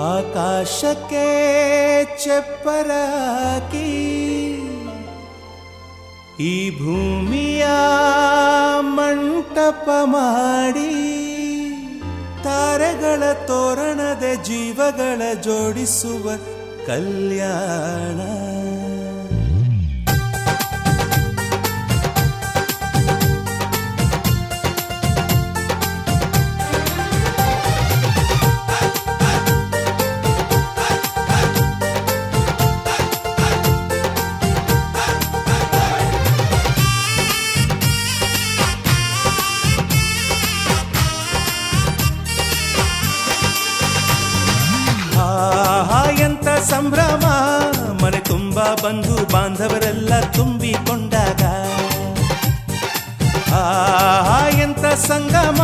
ಆಕಾಶಕ್ಕೆ ಚಪ್ಪರಾಕಿ ಈ ಭೂಮಿಯ ಮಂಟಪ ಮಾಡಿ ತಾರೆಗಳ ತೋರಣದ ಜೀವಗಳ ಜೋಡಿಸುವ ಕಲ್ಯಾಣ. ಎಂತ ಸಂಭ್ರಮ, ಮನೆ ತುಂಬಾ ಬಂಧು ಬಾಂಧವರೆಲ್ಲ ತುಂಬಿಕೊಂಡಾಗ. ಎಂತ ಸಂಗಮ,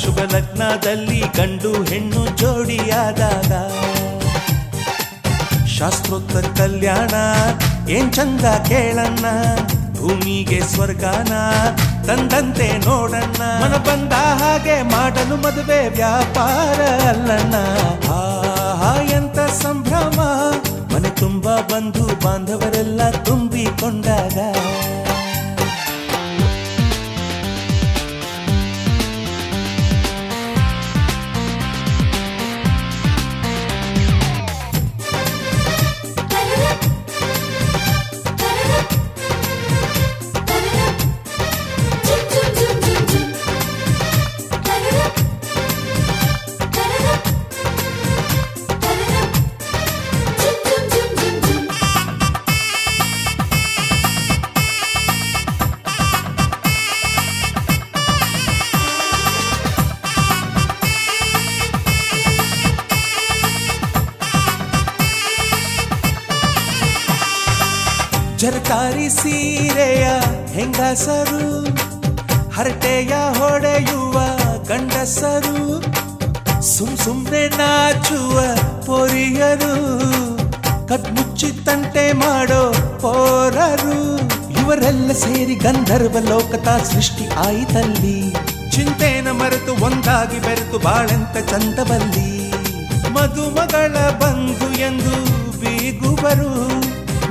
ಶುಭ ಲಗ್ನದಲ್ಲಿ ಗಂಡು ಹೆಣ್ಣು ಜೋಡಿಯಾದಾಗ. ಶಾಸ್ತ್ರೋಕ್ತ ಕಲ್ಯಾಣ ಏನ್ ಚಂದ ಕೇಳಣ್ಣ, ಭೂಮಿಗೆ ಸ್ವರ್ಗಾನ ತಂದಂತೆ ನೋಡಣ್ಣ. ಮನ ಬಂದ ಹಾಗೆ ಮಾಡಲು ಮದುವೆ ವ್ಯಾಪಾರ ಅಲ್ಲಣ್ಣ. ಎಂತ ಸಂಭ್ರಮ, ಮನೆ ತುಂಬಾ ಬಂಧು ಬಾಂಧವರೆಲ್ಲ ತುಂಬಿಕೊಂಡಾಗ. ಜರಕಾರಿ ಸೀರೆಯ ಹೆಂಗಸರು, ಹರಟೆಯ ಹೊಡೆಯುವ ಗಂಡಸರು, ಸುಮ್ನೆ ನಾಚುವ ಪೊರಿಯರು, ಕದ್ಮುಚ್ಚಿ ತಂಟೆ ಮಾಡೋ ಪೋರರು, ಇವರೆಲ್ಲ ಸೇರಿ ಗಂಧರ್ವ ಲೋಕದ ಸೃಷ್ಟಿ ಆಯಿತಲ್ಲಿ. ಚಿಂತೆನ ಮರೆತು ಒಂದಾಗಿ ಬೆರೆತು ಬಾಳೆಂತ ಚಂದವಲ್ಲಿ. ಮದುಮಗಳ ಬಂಧು ಎಂದು ಬೀಗುವರು,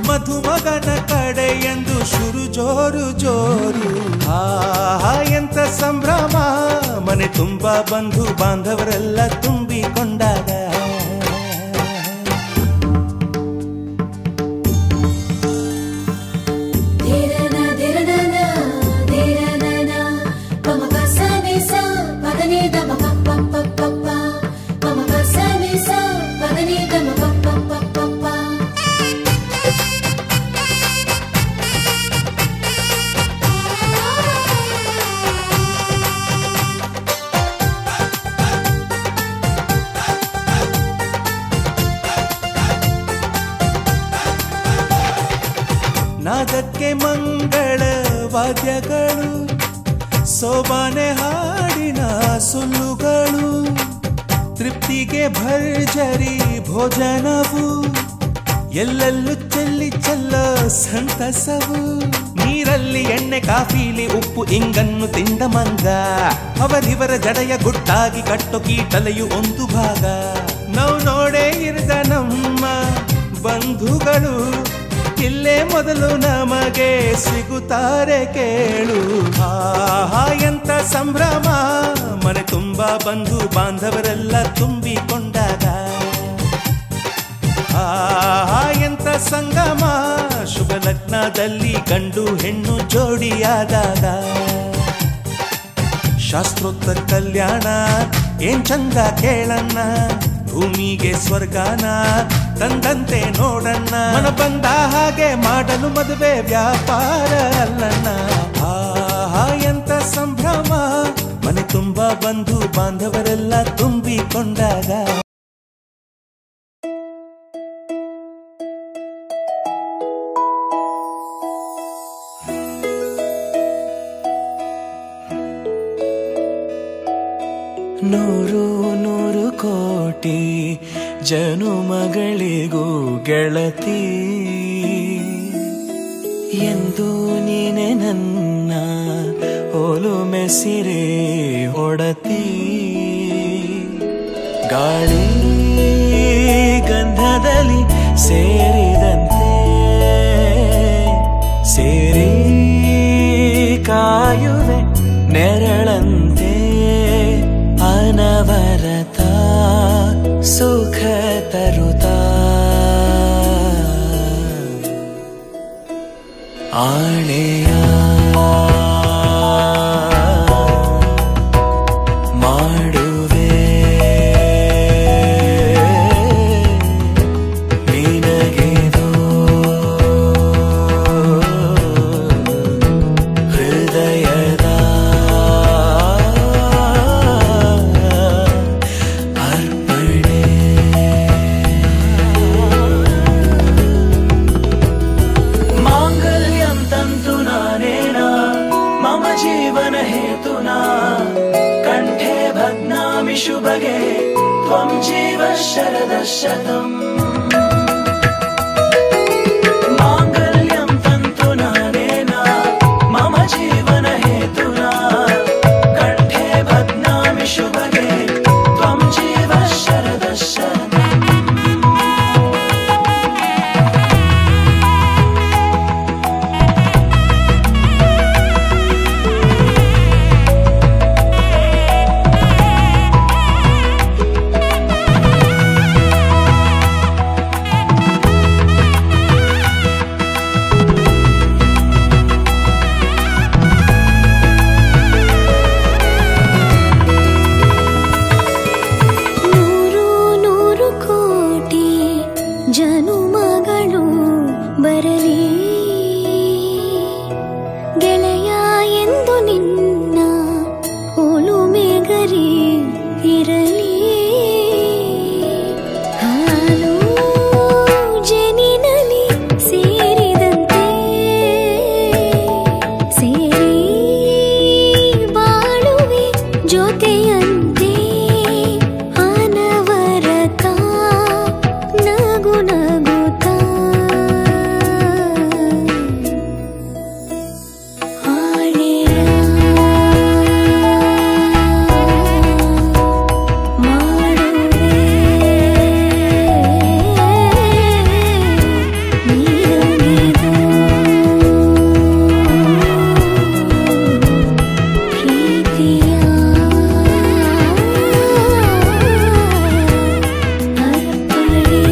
ಮಧುಮಗನ ಕಡೆ ಎಂದು ಶುರು ಜೋರು ಜೋರು. ಎಂತ ಸಂಭ್ರಮ, ಮನೆ ತುಂಬಾ ಬಂಧು ಬಾಂಧವರೆಲ್ಲ ತುಂಬಿಕೊಂಡಾಗ. ನಾದಕ್ಕೆ ಮಂಗಳ ವಾದ್ಯಗಳು, ಸೋಬಾನೆ ಹಾಡಿನ ಸುಳ್ಳುಗಳು, ತೃಪ್ತಿಗೆ ಭರ್ಜರಿ ಭೋಜನವು, ಎಲ್ಲೆಲ್ಲೂ ಚೆಲ್ಲಿ ಚೆಲ್ಲೋ ಸಂತಸವು. ನೀರಲ್ಲಿ ಎಣ್ಣೆ ಕಾಫಿಲಿ ಉಪ್ಪು ಇಂಗನ್ನು ತಿಂದ ಮಂಗ, ಅವರಿವರ ಜಡೆಯ ಗುಟ್ಟಾಗಿ ಕಟ್ಟೋ ಕೀಟಲೆಯು ಒಂದು ಭಾಗ. ನಾವು ನೋಡೇ ಇರದ ನಮ್ಮ ಬಂಧುಗಳು ಇಲ್ಲೇ ಮೊದಲು ನಮಗೆ ಸಿಗುತ್ತಾರೆ ಕೇಳು. ಎಂತ ಸಂಭ್ರಮ, ಮನೆ ತುಂಬಾ ಬಂಧು ಬಾಂಧವರೆಲ್ಲ ತುಂಬಿಕೊಂಡಾಗ. ಎಂತ ಸಂಗಮ, ಶುಭ ಲಗ್ನದಲ್ಲಿ ಗಂಡು ಹೆಣ್ಣು ಜೋಡಿಯಾದಾಗ. ಶಾಸ್ತ್ರೋಕ್ತ ಕಲ್ಯಾಣ ಏನ್ ಚಂದ ಕೇಳಣ್ಣ, ಭೂಮಿಗೆ ಸ್ವರ್ಗಾನ ತಂದಂತೆ ನೋಡಣ್ಣ. ಮನ ಬಂದ ಹಾಗೆ ಮಾಡಲು ಮದುವೆ ವ್ಯಾಪಾರ ಅಲ್ಲಣ್ಣ. ಎಂತ ಸಂಭ್ರಮ, ಮನೆ ತುಂಬಾ ಬಂಧು ಬಾಂಧವರೆಲ್ಲ ತುಂಬಿಕೊಂಡಾಗ. ನೂರು ನೂರು ಕೋಟಿ ಜನುಮಗಳಿಗೂ ಗೆಳತಿ, ಎಂದು ನೀನೆ ನನ್ನ ಒಲುಮೆ ಸಿರೆ ಒಡತಿ. ಗಾಳಿ ಜೇನಿನಲಿ ಸೇರಿದಂತೆ ಸೇರಿ ಕಾಯುವೆ ನೆರಳಂತೆ ಅನವರತ ಸುಖ ತರುತ್ತಾ ಆಣೆಯ ಮಾಡುವೆ ನಿನಗೆದು ಹೃದಯದ ಅರ್ಪಣೆ ಮಾಂಗಲ್ಯಂ ತಂತು ನಾನೇನ ಮಮ ಜೀವನ ಹೇತುನಾ ಕಂಠೆ ಭಗ್ನಾಮಿ ಶುಭಗೆ ತ್ವಂ ಜೀವ ಶರದ ಶತಂ ಮಾಂಗಲ್ಯಂ ತಂತು ನಾನೇನ ಮಮ ಜೀವನ ಹೇತುನಾ ಕಂಠೆ ಭಗ್ನಾಮಿ ಶುಭಗೆ ತ್ವಂ ಜೀವ ಶರದ ಶತಂ ಜನುಮಗಳು ಬರಲಿ ಗೆಳೆಯ ಎಂದು ನಿನ್ನ ಒಲುಮೆಗರಿ ಇರಲಿ ಹಾಲು ಜೇನಿನಲಿ ಸೇರಿದಂತೆ ಸೇರಿ ಬಾಳುವೆ ಜೊತೆಯಂತೆ ಅನವರತ ನಗು ನಗುತ್ತಾ ಆಣೆಯ ಮಾಡುವೆ ನಿನಗೆದು ಪ್ರೀತಿಯ ಅರ್ಪಣೆ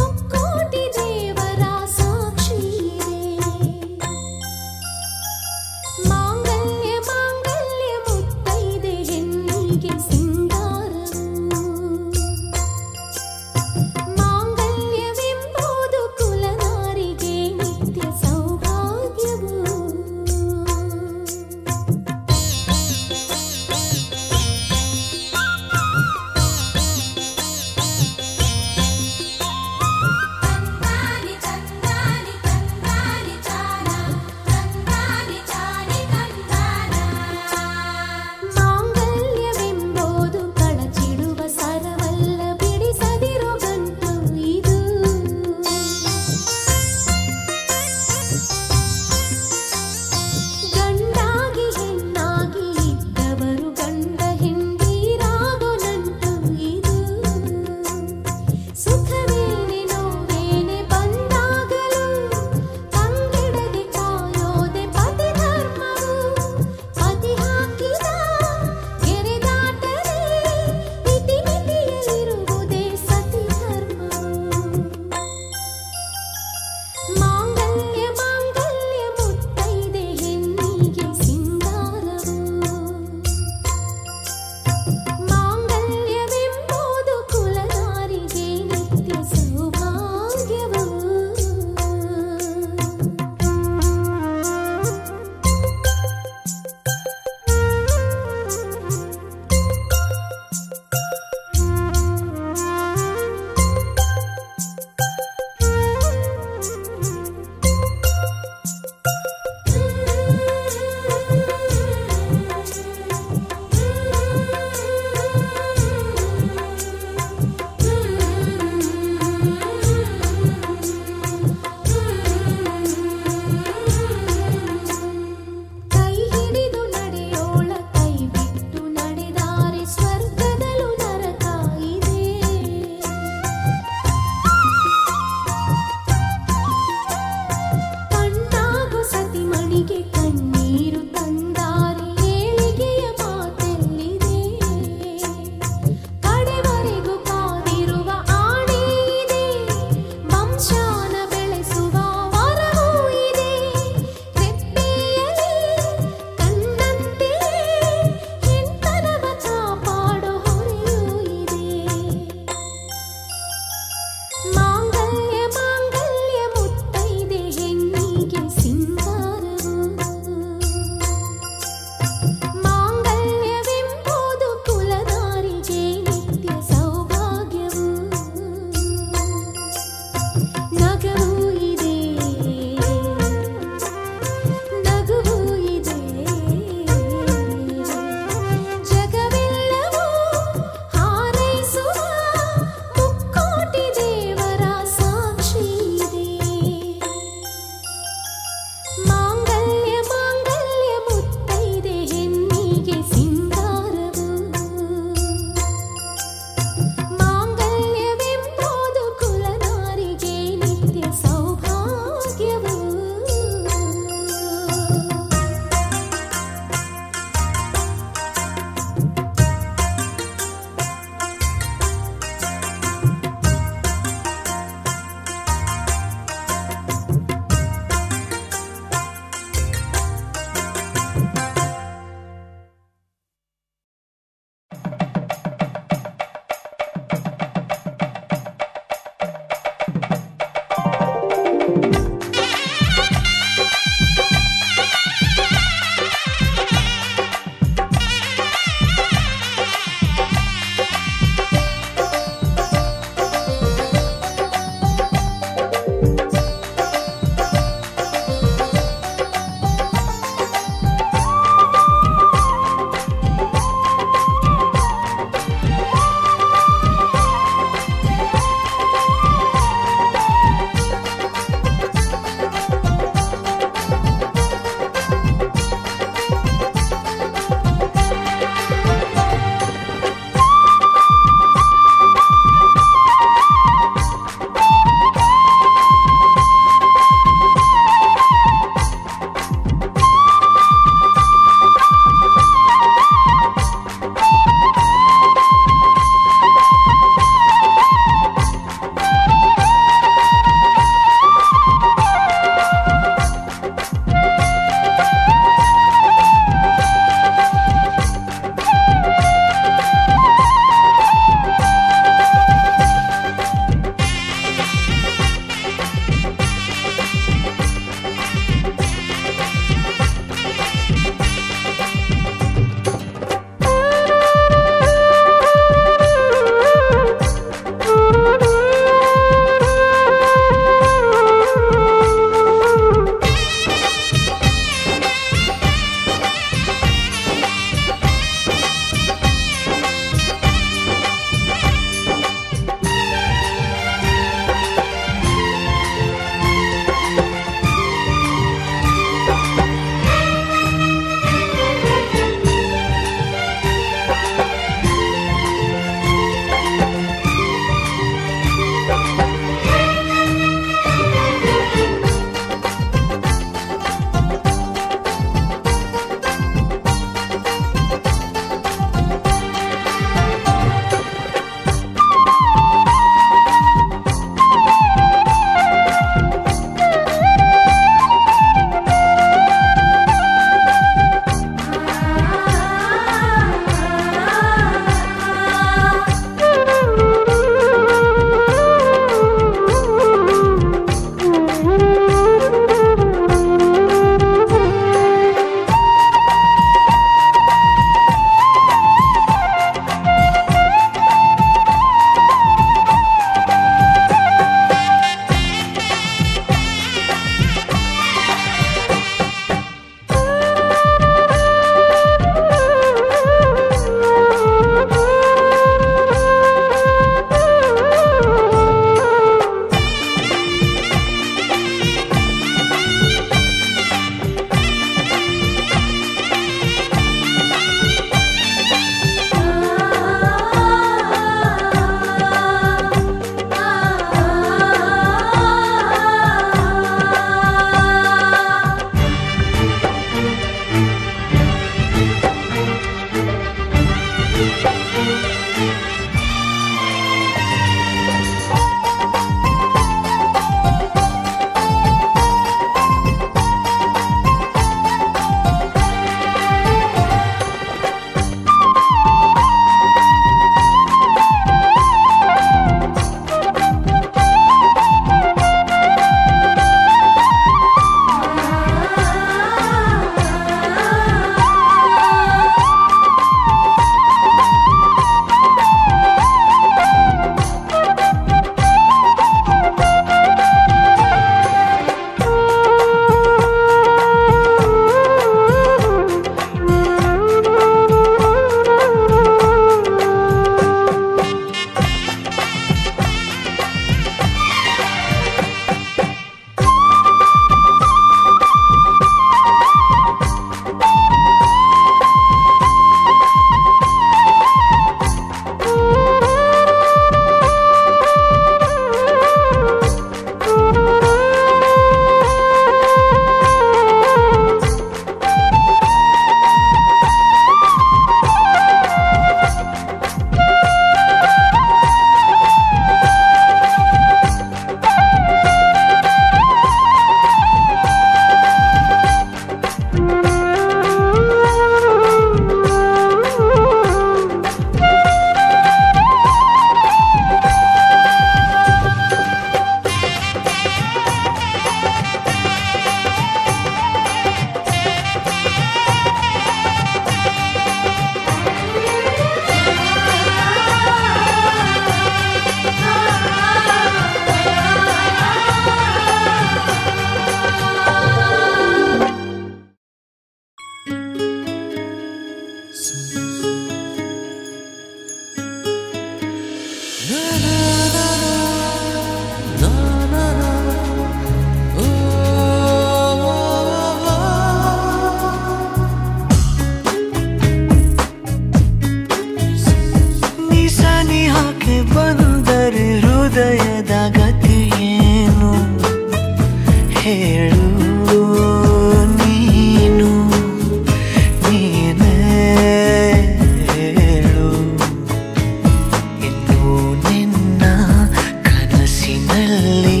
ದಾರಿಯಲ್ಲಿ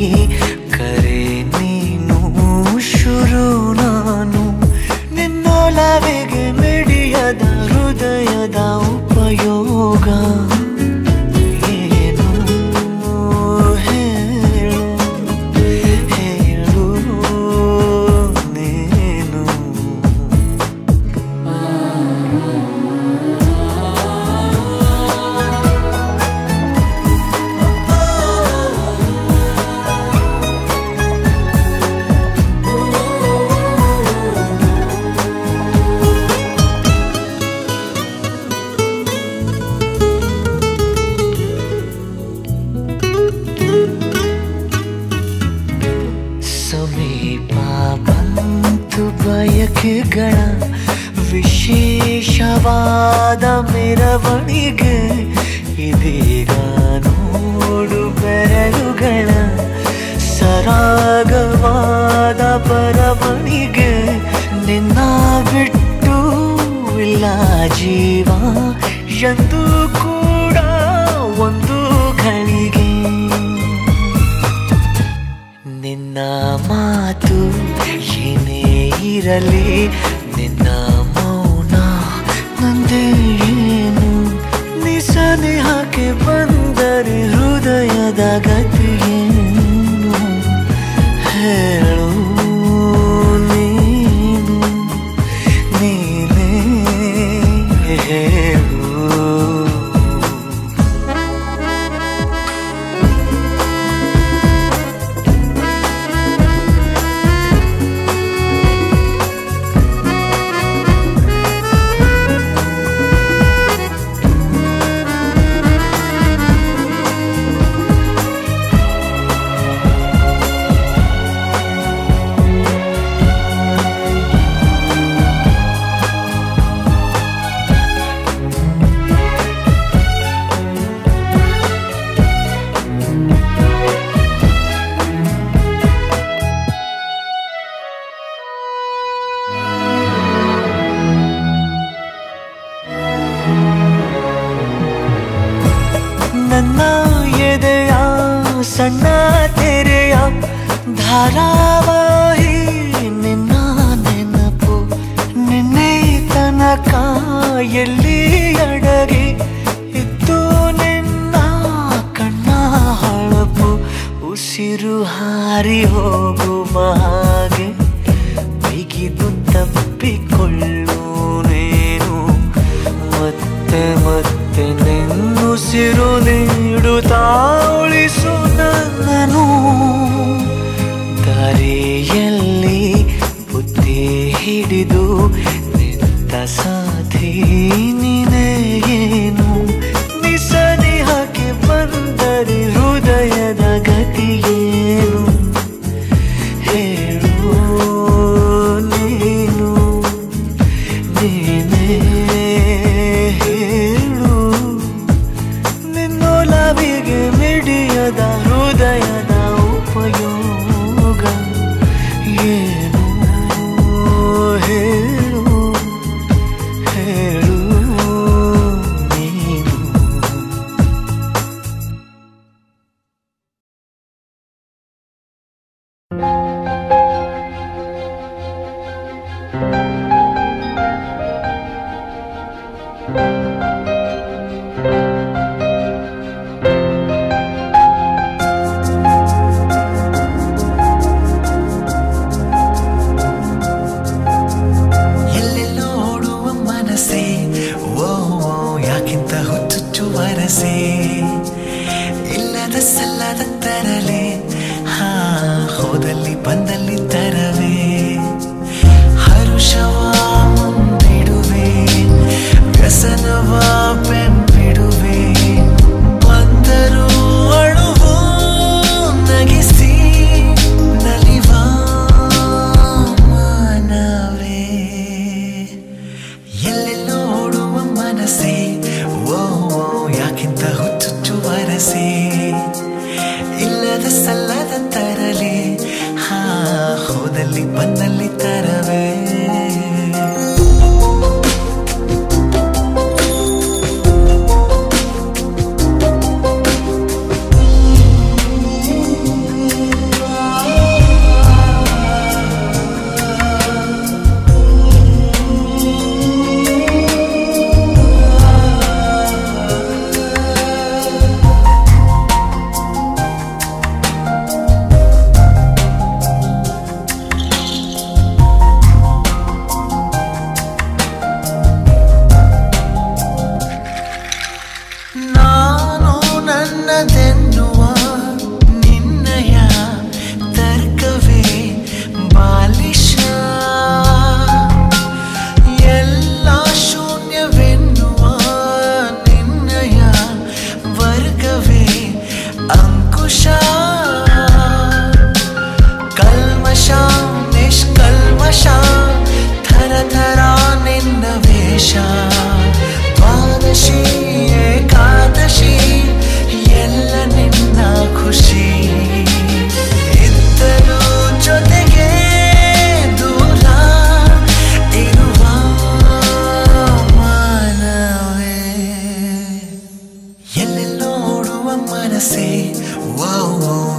ಕರೆ ನೀನು ಶುರು ನಾನು ನಿನ್ನೊಲವಿಗೆ ಮಿಡಿಯದ ಹೃದಯದ ಉಪಯೋಗ ಏನು ಹೇಳು ಹೇಳು ನೀನು ಸಮೀಪ ಬಂತು ಬಯಕೆಗಳ ವಿಶೇಷವಾದ ಮೆರವಣಿಗೆ ಇದೀಗ ನೋಡು ಬೆರಳುಗಳ ಸರಾಗವಾದ ಬರವಣಿಗೆ ನಿನ್ನ ಬಿಟ್ಟು ಇಲ್ಲ ಜೀವ ಎಂದು ಕೂಡ ಒಂದು ಘಳಿಗೆ ನಿನ್ನ ಮಾತು ಏನೇ ಇರಲಿ ನಿನ್ನ ಮೌನ ನಂದೇ ಏನು ನಿಸನೇಹಕ್ಕೆ ಬಂದರೆ ಹೃದಯದ ಗತಿಯೇನು ಹೇಳು ನೀನು ನೀನೇ ಹೇಳು ನನ್ನ ಎದೆಯ ಸಣ್ಣ ತೆರೆಯ ಧಾರಾವಾಹಿ ನಿನ್ನ ನೆನಪು ನಿನ್ನೆ ತನಕ ಎಲ್ಲಿ ಅಡಗಿ ಇತ್ತು ನಿನ್ನ ಕಣ್ಣ ಹೊಳಪು ಉಸಿರು ಹಾರಿ ಹೋಗುವ ಹಾಗೆ ಬಿಗಿದು ತಪ್ಪಿಕೊಳ್ಳು ನೀನು ಮತ್ತೆ ಮತ್ತೆ ನಿನ್ನುಸಿರು ನೀಡುತ್ತಾ ಉಳಿಸು ನನ್ನನು ದಾರಿಯಲ್ಲಿ ಬುದ್ಧಿ ಹಿಡಿದು ನಿಂತ ಸಾಧಿ ನೀನೇ ಏನು ನಿಸನಿಹಕ್ಕೆ ಬಂದರೆ ಹೃದಯದ ಗತಿಯೇನು ಹೇಳು ನೀನು ನೀನೇ ಹೇಳು ನಿನ್ನೊಲವಿಗೆ ಮಿಡಿಯದ ಹೃದಯದ ಉಪಯೋಗ ಏನು ಹೇಳು ಹೇಳು ನೀನು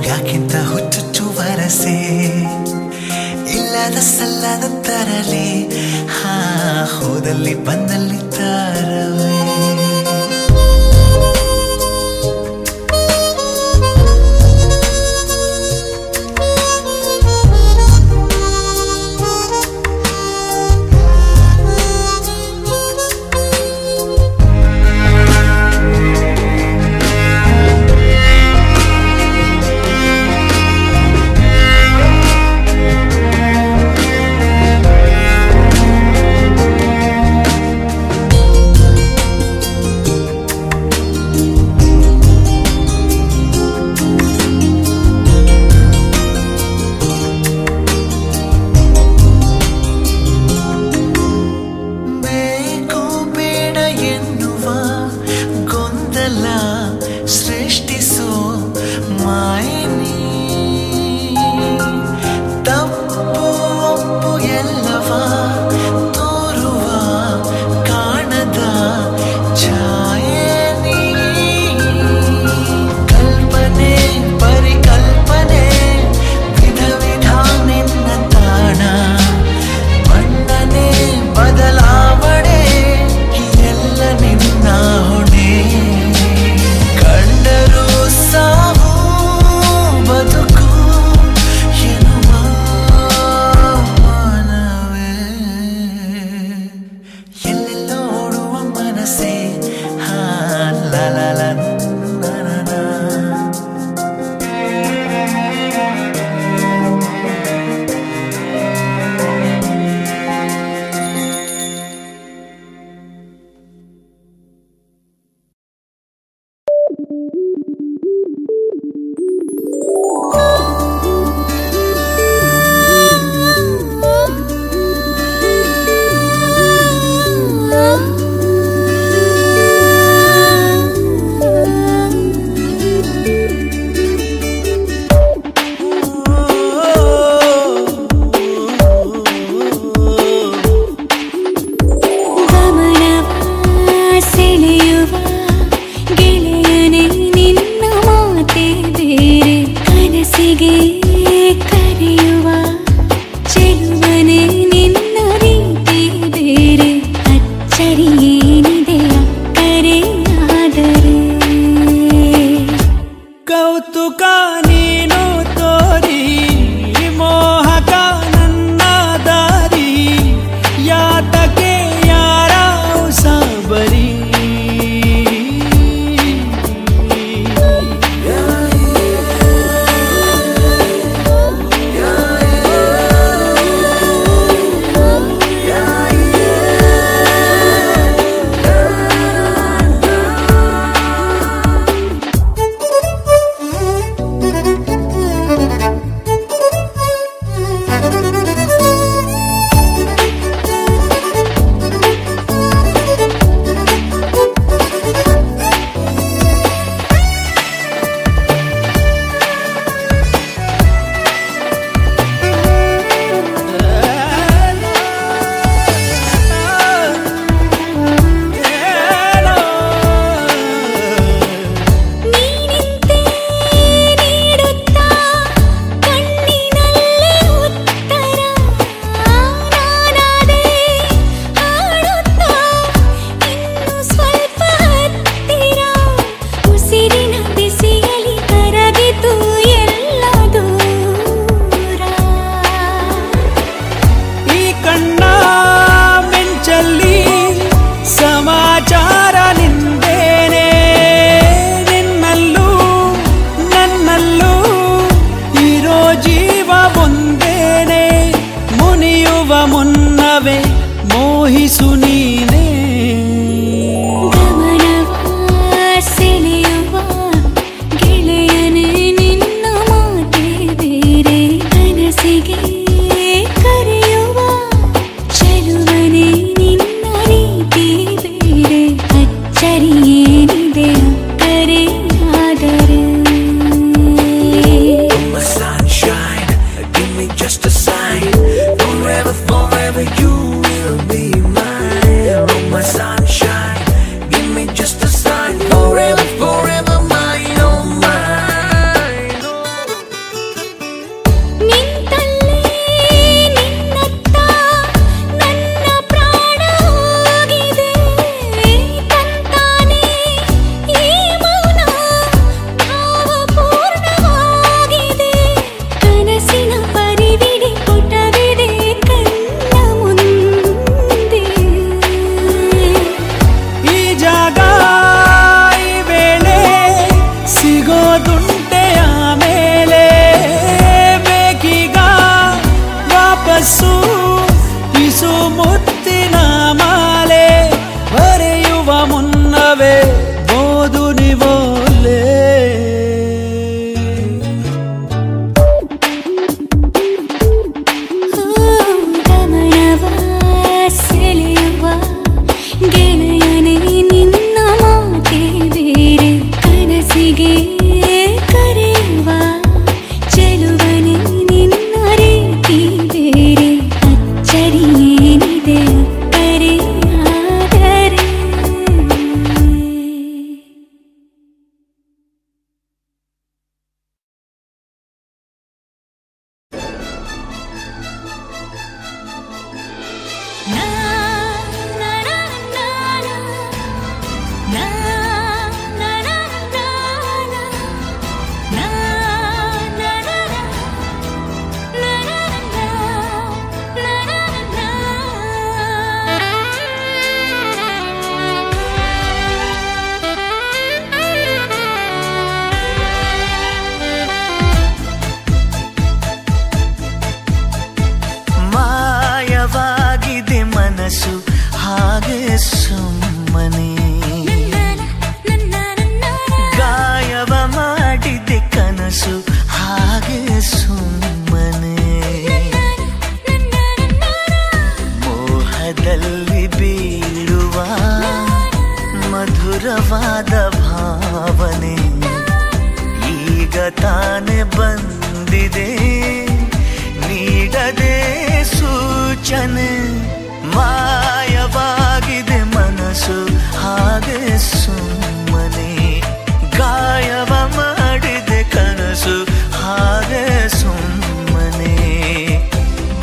ಯಾಕಿಂತ ಹುಚ್ಚುಚ್ಚು ವರಸೆ ಇಲ್ಲದ ಸಲ್ಲದ ತರಲೆ ಹೋದಲ್ಲಿ ಬಂದಲ್ಲಿ ತಾರವೇ Just a sign, forever, forever you will be mine. ತಾನೆ ಬಂದಿದೆ ನೀಡದೆ ಸೂಚನೆ ಮಾಯವಾಗಿದೆ ಮನಸ್ಸು ಹಾಗೆ ಸುಮ್ಮನೆ ಗಾಯವ ಮಾಡಿದೆ ಕನಸು ಹಾಗೆ ಸುಮ್ಮನೆ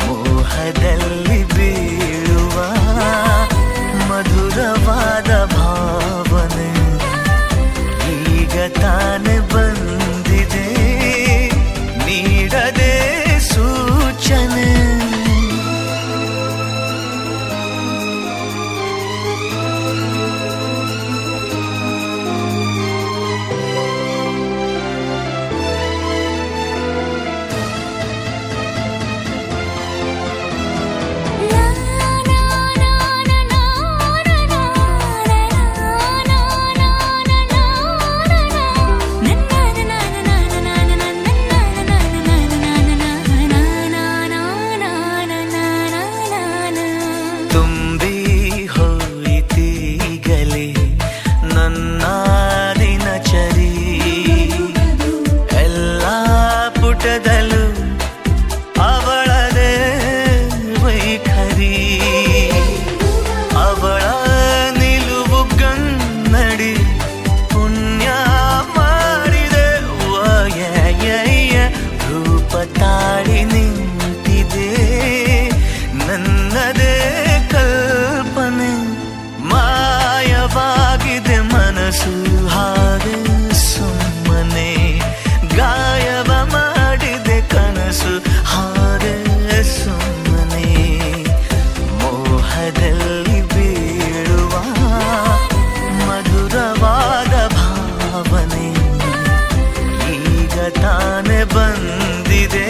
ಮೋಹದಲ್ಲಿ ಬೀಳುವ ಮಧುರವಾದ ಭಾವನೆ ಈಗ ತಾನೆ ಬಂದಿದೆ ನೀಡದೆ ಸೂಚನೆ ತಾಳಿ ನಿಂತಿದೆ ನನ್ನದೇ ಕಲ್ಪನೆ ಮಾಯವಾಗಿದೆ ಮನಸ್ಸು ಹಾಗೆ ಸುಮ್ಮನೆ ಗಾಯವ ಮಾಡಿದೆ ಕನಸು ಹಾಗೆ ಸುಮ್ಮನೆ ಮೋಹದಲ್ಲಿ ಬೀಳುವ ಮಧುರವಾದ ಭಾವನೆ ಈಗ ತಾನೆ ಬಂದಿದೆ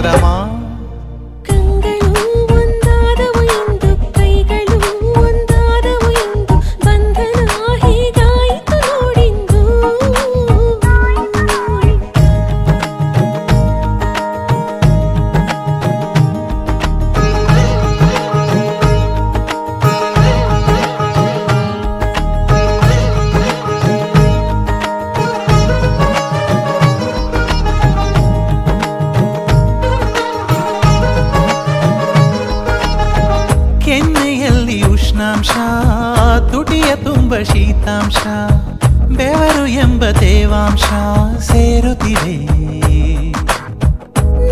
ಚಂದ್ರಮ. ಕಂಗಳು ಒಂದಾದವು ಎಂದು ಕೈಗಳು ಒಂದಾದವು ಎಂದು ಬಂಧನ ಹೀಗಾಯಿತು ನೋಡಿಂದು. ಕೆನ್ನೆಯಲ್ಲಿ ಉಷ್ಣಾಂಶ, ತುಟಿಯ ತುಂಬ ಶೀತಾಂಶ, ಬೆವರು ಎಂಬ ತೇವಾಂಶ ಸೇರುತ್ತಿವೆ.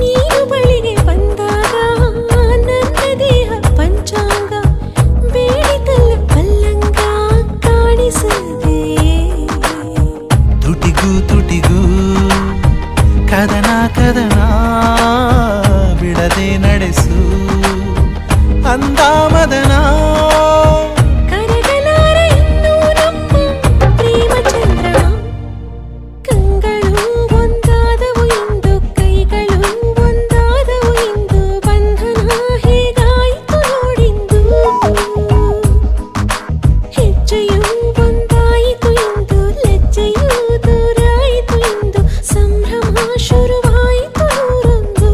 ನೀನು ಬಳಿಗೆ ಬಂದಾಗ ನನ್ನ ದೇಹ ಪಂಚಾಂಗ ಬೇಡಿತಲ್ಲ ಪಲ್ಲಂಗ ಕಾಣಿಸದೆ. ತುಟಿಗೂ ತುಟಿಗೂ ಕದನ ಕದನ ಬಿಡದೆ ನಡೆಸು ಅಂದ ಮದನ. ಕರಗಲಾರ ಇನ್ನೂ ನಮ್ಮ ಪ್ರೇಮ ಚಂದ್ರಮ. ಕಂಗಳು ಒಂದಾದವು ಎಂದು ಕೈಗಳು ಒಂದಾದವು ಎಂದು ಬಂಧನ ಹೇಗಾಯಿತು ನೋಡಿಂದು. ಹೆಜ್ಜೆಯು ಒಂದಾಯಿತು ಎಂದು ಲಜ್ಜೆಯು ದೂರಾಯಿತು ಎಂದು ಸಂಭ್ರಮ ಶುರುವಾಯಿತು ನೂರೊಂದು.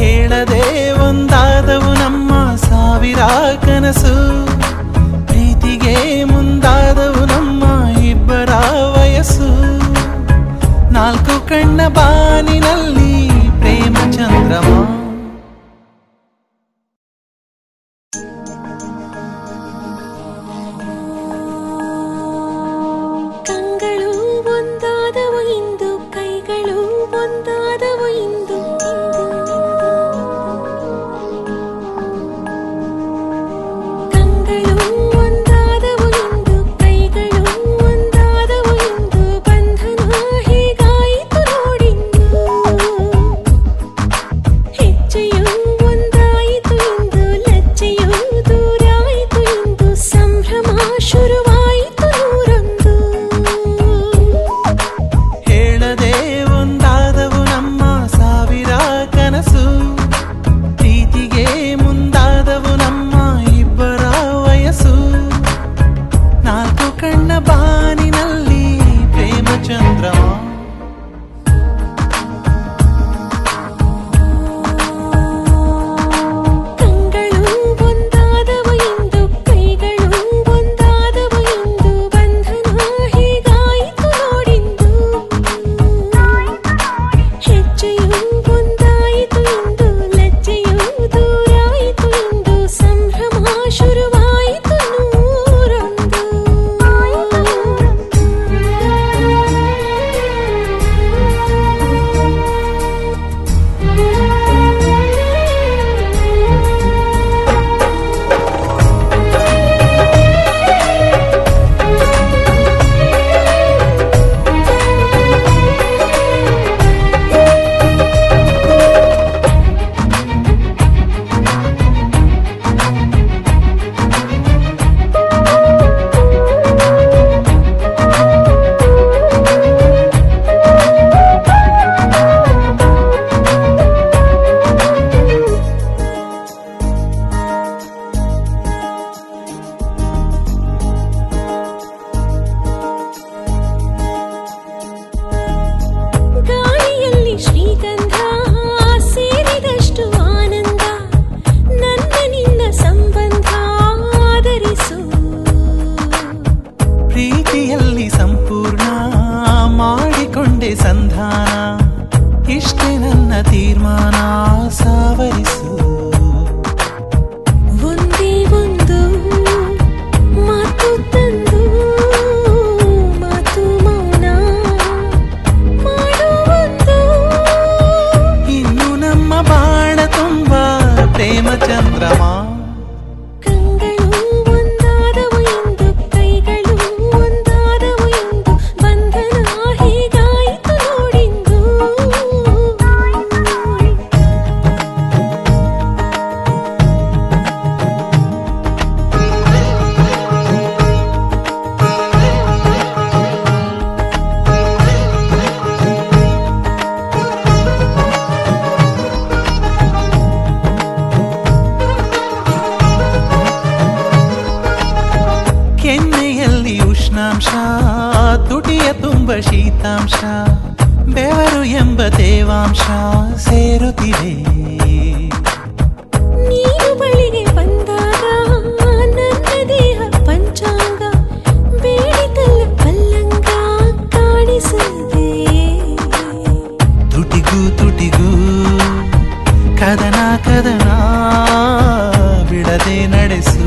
ಹೇಳದೆ ಒಂದಾದವು ನಮ್ಮ ಸಾವಿರ ಕನಸು, ಪ್ರೀತಿಗೆ ಮುಂದಾದವು ನಮ್ಮ ಇಬ್ಬರ ವಯಸ್ಸು. ನಾಲ್ಕು ಕಣ್ಣ ಬಾನಿನಲ್ಲಿ ಪ್ರೇಮ ಚಂದ್ರಮ. ಕಂಗಳು ಒಂದಾದವು ಎಂದು ಕೈಗಳು ಒಂದಾದವು ಎಂದು ಕಂಗಳು ಒಂದಾದವು ಎಂದು ಕೈಗಳು ಒಂದಾದವು ಎಂದು ಬಂಧನ ಹೇಗಾಯಿತು ನೋಡಿಂದು. ಹೆಜ್ಜೆಯು ಒಂದಾಯಿತು ಎಂದು ಲಜ್ಜೆಯು ದೂರಾಯಿತು ಎಂದು ಸಂಭ್ರಮ ಶುರುವಾಯಿತು ನೂರೊಂದು. ಹೇಳದೆ ಒಂದಾದವು ನಮ್ಮ ಸಾವಿರ ಕನಸು, ಪ್ರೀತಿಗೆ ಮುಂದಾದವು ನಮ್ಮ ಇಬ್ಬರ ವಯಸ್ಸು. ನಾಲ್ಕು ಕಣ್ಣ ಬಾನಿನಲ್ಲಿ ಪ್ರೇಮ ಚಂದ್ರಮ. ಕಂಗಳು ಒಂದಾದವು ಎಂದು ಕೈಗಳು ಒಂದಾದವು ಎಂದು ಬಂಧನ ಹೇಗಾಯಿತು ನೋಡಿಂದು. ಹೆಜ್ಜೆಯು ಒಂದಾಯಿತು ಎಂದು ಲಜ್ಜೆಯು ದೂರಾಯಿತು ಎಂದು ಸಂಭ್ರಮ ಶುರುವಾಯಿತು ನೂರೊಂದು. ಗಾಳಿಯಲ್ಲಿ ಶ್ರೀಗಂಧ ಸೇರಿದಷ್ಟು ಆನಂದ, ನನ್ನ ನಿನ್ನ ಸಂಬಂಧ ಆದರಿಸು. ಪ್ರೀತಿಯಲ್ಲಿ ಸಂಪೂರ್ಣ ಮಾಡಿಕೊಂಡೆ ಸಂಧಾನ, ಇಷ್ಟೇ ನನ್ನ ತೀರ್ಮಾನ ಸಾವರಿಸು. ಒಂದೇ ಒಂದು ಮಾತು ತಂದು ಮಾತು ಮೌನ ಮಾಡುವೊಂದು. ಇನ್ನು ನಮ್ಮ ಬಾಳ ತುಂಬ ಪ್ರೇಮ ಚಂದ್ರಮ. ಕಂಗಳು ಒಂದಾದವು ಎಂದು ಕೈಗಳು ಒಂದಾದವು ಎಂದು ಬಂಧನ ಹೇಗಾಯಿತು ನೋಡಿಂದು. ಎಂಬ ಶೀತಾಂಶ ಬೆವರು ಎಂಬ ತೇವಾಂಶ ಸೇರುತ್ತಿವೆ. ನೀನು ಬಳಿಗೆ ಬಂದಾಗ ನನ್ನ ದೇಹ ಪಂಚಾಂಗ ಬೇಡಿತಲ್ಲ ಪಲ್ಲಂಗ ಕಾಣಿಸದೆ. ತುಟಿಗೂ ತುಟಿಗೂ ಕದನ ಕದನ ಬಿಡದೆ ನಡೆಸು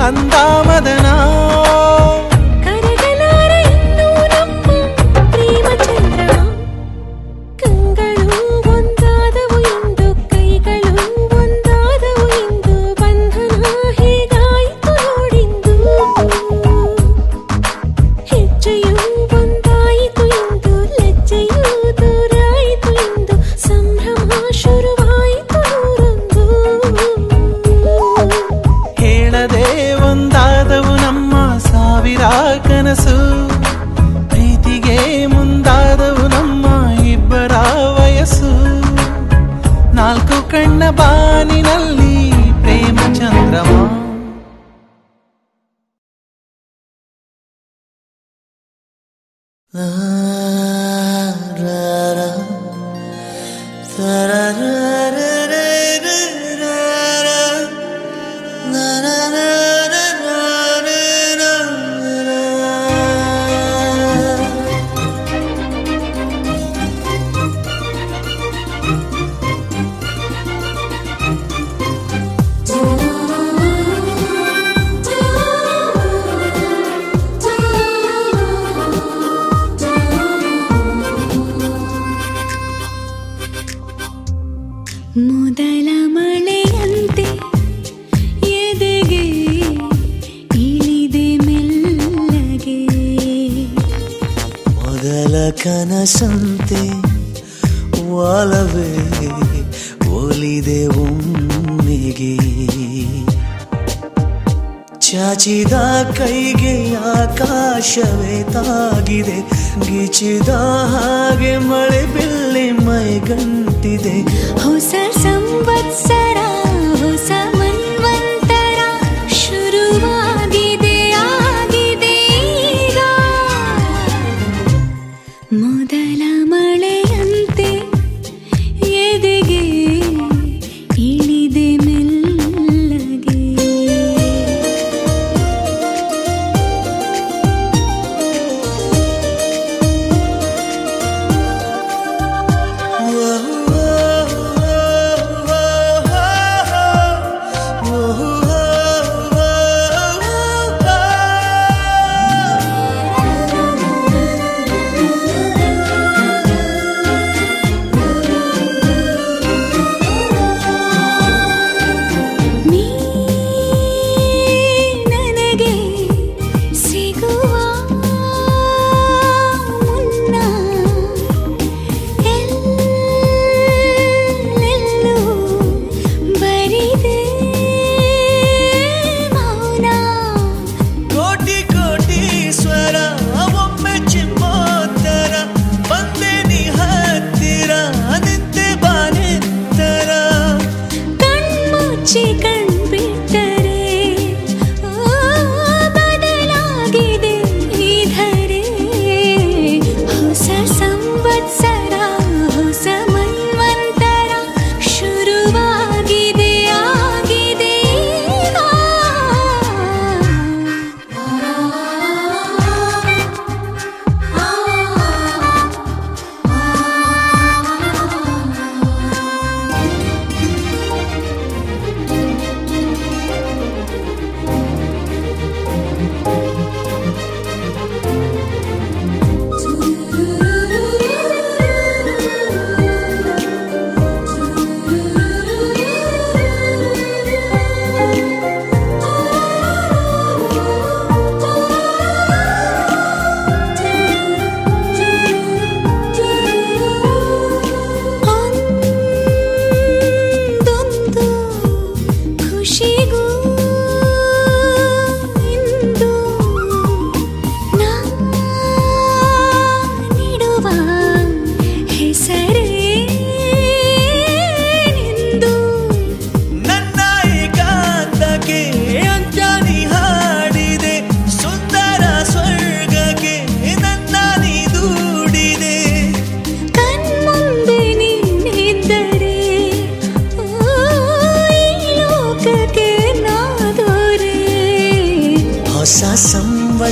ಅಂದ ಮದನ. ಕರಗಲಾರ ಇನ್ನೂ ನಮ್ಮ ಪ್ರೇಮ ಚಂದ್ರಮ. ಕಂಗಳು ಒಂದಾದವು ಎಂದು ಕೈಗಳು ಒಂದಾದವು ಎಂದು ಬಂಧನ ಹೇಗಾಯಿತು ನೋಡಿಂದು. ಹೆಜ್ಜೆಯು ಒಂದಾಯಿತು ಎಂದು ಲಜ್ಜೆಯು ದೂರಾಯಿತು ಎಂದು ಸಂಭ್ರಮ ಶುರುವಾಯಿತು ನೂರೊಂದು. ಹೇಳದೆ ಒಂದಾದವು ನಮ್ಮ ಸಾವಿರ ಕನಸು. ಪ್ರೀತಿಗೆ ಮುಂದಾದವು ನಮ್ಮ ಇಬ್ಬರ ವಯಸ್ಸು. ನಾಲ್ಕು ಕಣ್ಣ ಬಾನಿನಲ್ಲಿ ಪ್ರೇಮ ಚಂದ್ರಮ. ಮೊದಲ ಮಳೆಯಂತೆ ಎದೆಗೆ ಇಳಿದೆ ಮೆಲ್ಲಗೆ. ಮೊದಲ ಕನಸಂತೆ ಒಲವೇ ಒಲಿದೆ ಒಮ್ಮೆಗೆ. ಚಾಚಿದ ಕೈಗೆ ಆಕಾಶವೇ ತಾಗಿದೆ. ಗಿಚಿದ ಹಾಗೆ ಮಳೆ ಬಿಲ್ಲಿ ಮೈಗಂಟಿದೆ. ಹೊಸ ಸಂವತ್ಸರ ಹೊಸ ಮನ್ವಂತರ ಶುರುವಾಗಿದೆ ಆಗಿದೆ ಈಗ. ಮೊದಲ ಮಳೆಯಂತೆ ಎದೆಗೆ ಇಳಿದೆ ಮೆಲ್ಲಗೆ. ಓ, ಓ, ಓ, ಓ, ಓ.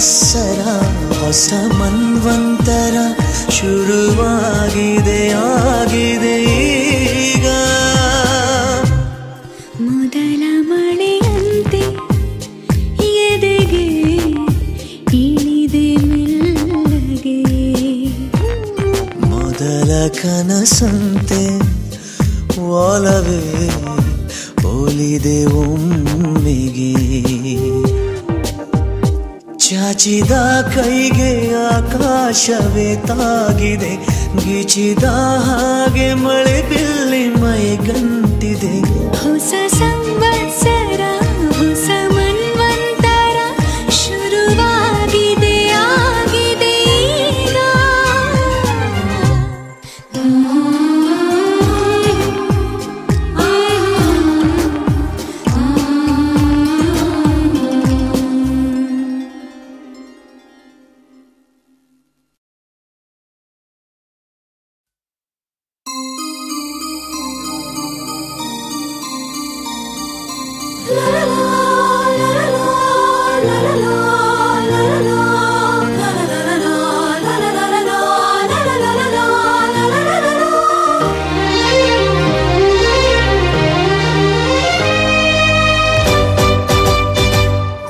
ಸಂವತ್ಸರ ಹೊಸ ಮನ್ವಂತರ ಶುರುವಾಗಿದೆ ಆಗಿದೆ ಈಗ ಮೊದಲ ಮಳೆಯಂತೆ ಎದೆಗೆ ಇಳಿದೆ ಮೆಲ್ಲಗೆ ಮೊದಲ ಕನಸಂತೆ ಒಲವೇ ಒಲಿದೆ ಒಮ್ಮೆಗೆ ಚಾಚಿದ ಕೈಗೆ ಆಕಾಶವೇ ತಾಗಿದೆ ಗೀಚಿದ ಹಾಗೆ ಮಳೆ ಬಿಲ್ಲಿ ಮೈಗಂಟಿದೆ ಹೊಸ ಸಂವತ್ಸರ ಹೊಸ ಮನ್ವಂತರ ಶುರುವಾಗಿದೆ ಆಗಿದೆ ಈಗ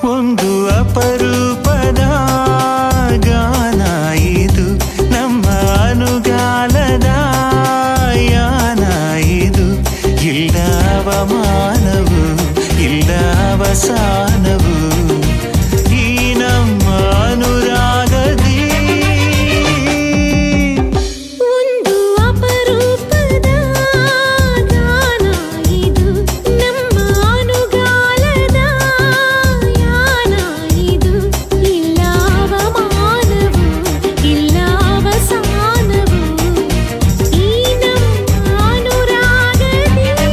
ಒಂದು ಅಪರೂಪದ ಗಾನ ಇದು ನಮ್ಮ ಅನುಗಾಲದ ಯಾನ ಇದು ಇಲ್ಲ ಅವಮಾನವು ಇಲ್ಲ ಅವಸಾನವು ಈ ನಮ್ಮ ಅನುರಾಗದಿ ಒಂದು ಅಪರೂಪದ ಗಾನ ಇದು ನಮ್ಮ ಅನುಗಾಲದ ಯಾನ ಇದು ಇಲ್ಲ ಅವಮಾನವು ಇಲ್ಲ ಅವಸಾನವು ಈ ನಮ್ಮ ಅನುರಾಗದಿ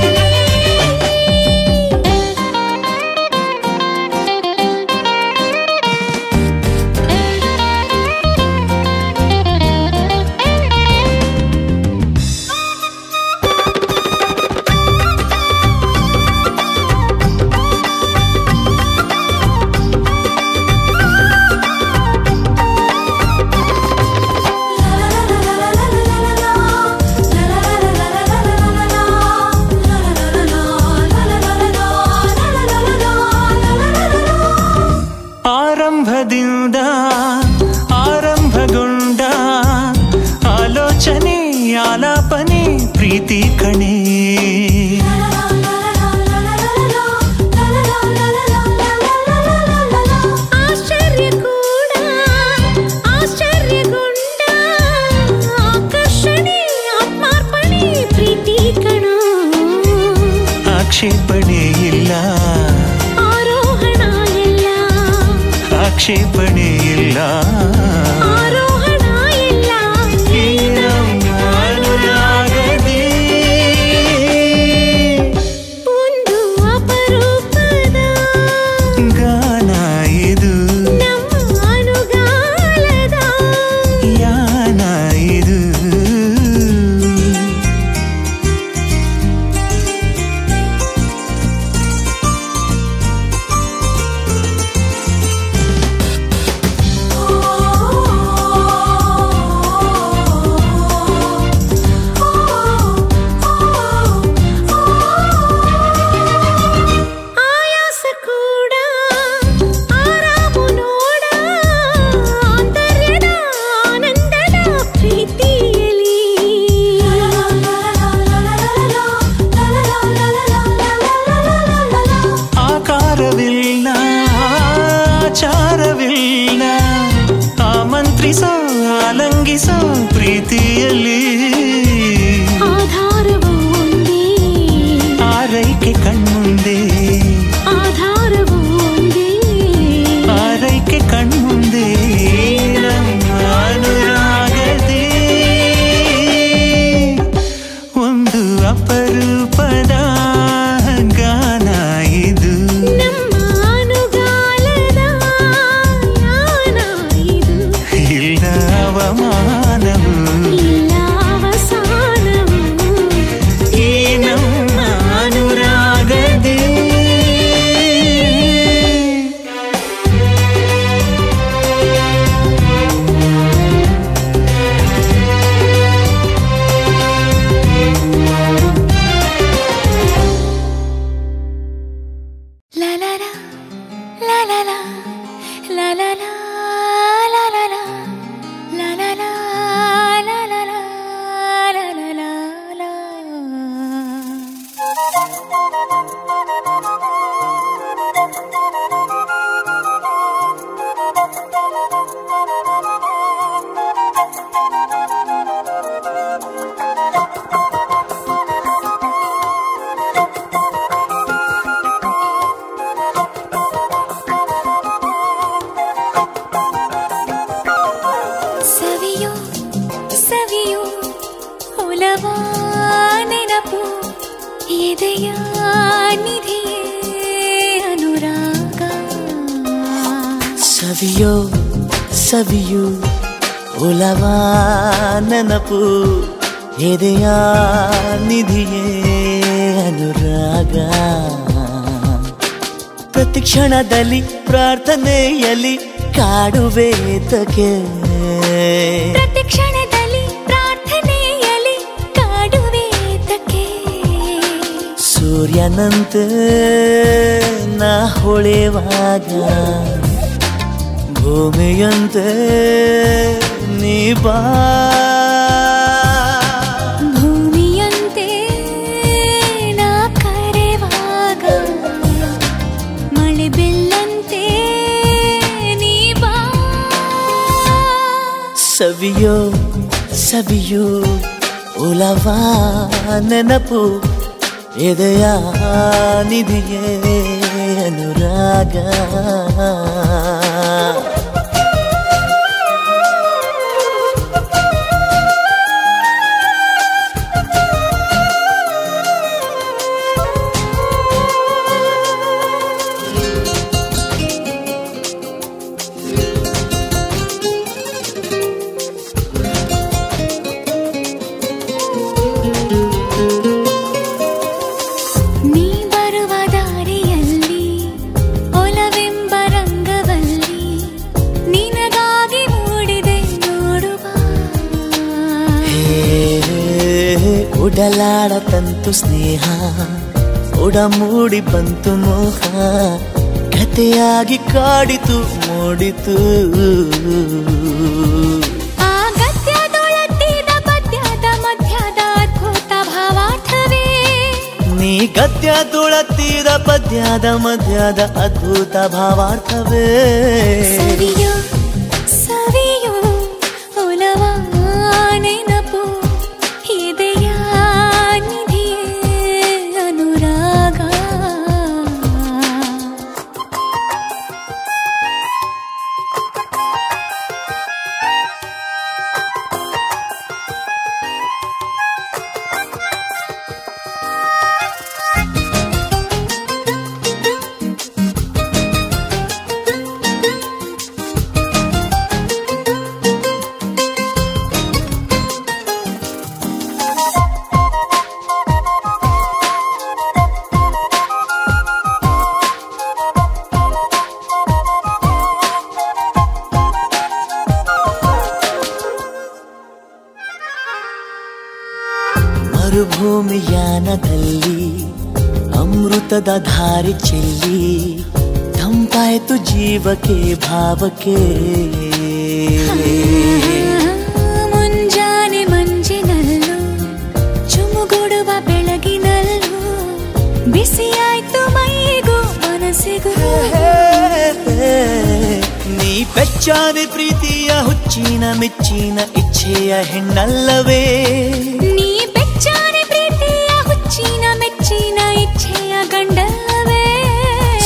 ಆರಂಭದಿಂದ ಆರಂಭಗೊಂಡ ಆಲೋಚನೆ ಆಲಾಪನೆ ಪ್ರೀತಿ ಕಣೆ ಆಶ್ಚರ್ಯ ಕೂಡ ಆಶ್ಚರ್ಯಗೊಂಡ ಆಕರ್ಷಣೆ ಆತ್ಮಾರ್ಪಣೆ ಪ್ರೀತಿ ಕಣ ಆಕ್ಷೇಪಣೆ ಇಲ್ಲ ಆರೋಹಣ ಇಲ್ಲ ಆಕ್ಷೇಪಣೆ ಇಲ್ಲ ಆರೋಹಣ ಇಲ್ಲ ಈ ನಮ್ಮ ಅನುರಾಗದಿ ಒಂದು ಅಪರೂಪದ ಗಾನ ಇದು ನಮ್ಮ ಅನುಗಾಲದ ಯಾನ ಇದು ಓ ಎದೆಯ ನಿಧಿಯೇ ಅನುರಾಗ ಸವಿಯೋ ಸವಿಯು ಒಲವ ನೆನಪು ಎದೆಯ ನಿಧಿಯೇ ಅನುರಾಗ ಪ್ರತಿ ಕ್ಷಣದಲ್ಲಿ ಪ್ರಾರ್ಥನೆಯಲ್ಲಿ ಕಾಡುವೆ ತಕೆ ಪ್ರತಿ ಕ್ಷಣದಲ್ಲಿ ಪ್ರಾರ್ಥನೆಯಲ್ಲಿ ಕಾಡುವೆ ತಕೆ ಸೂರ್ಯನಂತೆ ನಾ ಹೊಳೆವಾಗ ಭೂಮಿಯಂತೆ ನೀ ಬಾ ಭೂಮಿಯಂತೆ ನಾ ಕರೆವಾಗ ಮಳೆ ಬೆಲ್ಲಂತೆ ನೀ ಬಾ ಸವಿಯೋ ಸವಿಯು ಒಲವ ನೆನಪು ಎದೆಯ ನಿಧಿಯೇ ಅನುರಾಗ ಉಡಲಾಡ ತಂತು ಸ್ನೇಹ ಉಡಮೂಡಿ ಬಂತು ಮೋಹ ಕಥೆಯಾಗಿ ಕಾಡಿತು ಮೂಡಿತು ಆ ಗದ್ಯದೊಳತ್ತಿದ ಪದ್ಯದ ಮಧ್ಯದ ಅದ್ಭುತ ಭಾವಾರ್ಥವೇ ನೀ ಗದ್ಯದೊಳತ್ತಿದ ಪದ್ಯದ ಮಧ್ಯದ ಅದ್ಭುತ ಭಾವಾರ್ಥವೇ ಸವಿಯೋ ಸವಿಯೋ ಒಲವ ನೆನಪು ಎದೆಯ ನಿಧಿಯೇ ಅನುರಾಗ ಮರುಭೂಮಿಯಾನದಲ್ಲಿ ಅಮೃತದ ಧಾರೆ ಚೆಲ್ಲಿ ತಂಪಾಯ್ತು ಜೀವಕ್ಕೆ ಭಾವಕ್ಕೆ ಮುಂಜಾನೆ ಮಂಜಿನಲ್ಲೂ ಚುಮುಗುಡುವ ಬೆಳಗಿನಲ್ಲೂ ಬಿಸಿಯಾಯ್ತು ಮೈಗೂ ಮನಸ್ಸಿಗೂ ನೀ ಬೆಚ್ಚಾದೆ ಪ್ರೀತಿಯ ಹುಚ್ಚಿನ ಮೆಚ್ಚಿನ ಇಚ್ಛೆಯ ಹೆಣ್ಣಲ್ಲವೇ ನೀ ಬೆಚ್ಚಾನೆ ಪ್ರೀತಿಯ ಹುಚ್ಚಿನ ಮೆಚ್ಚಿನ ಇಚ್ಛೆಯ ಗಂಡಲ್ಲವೇ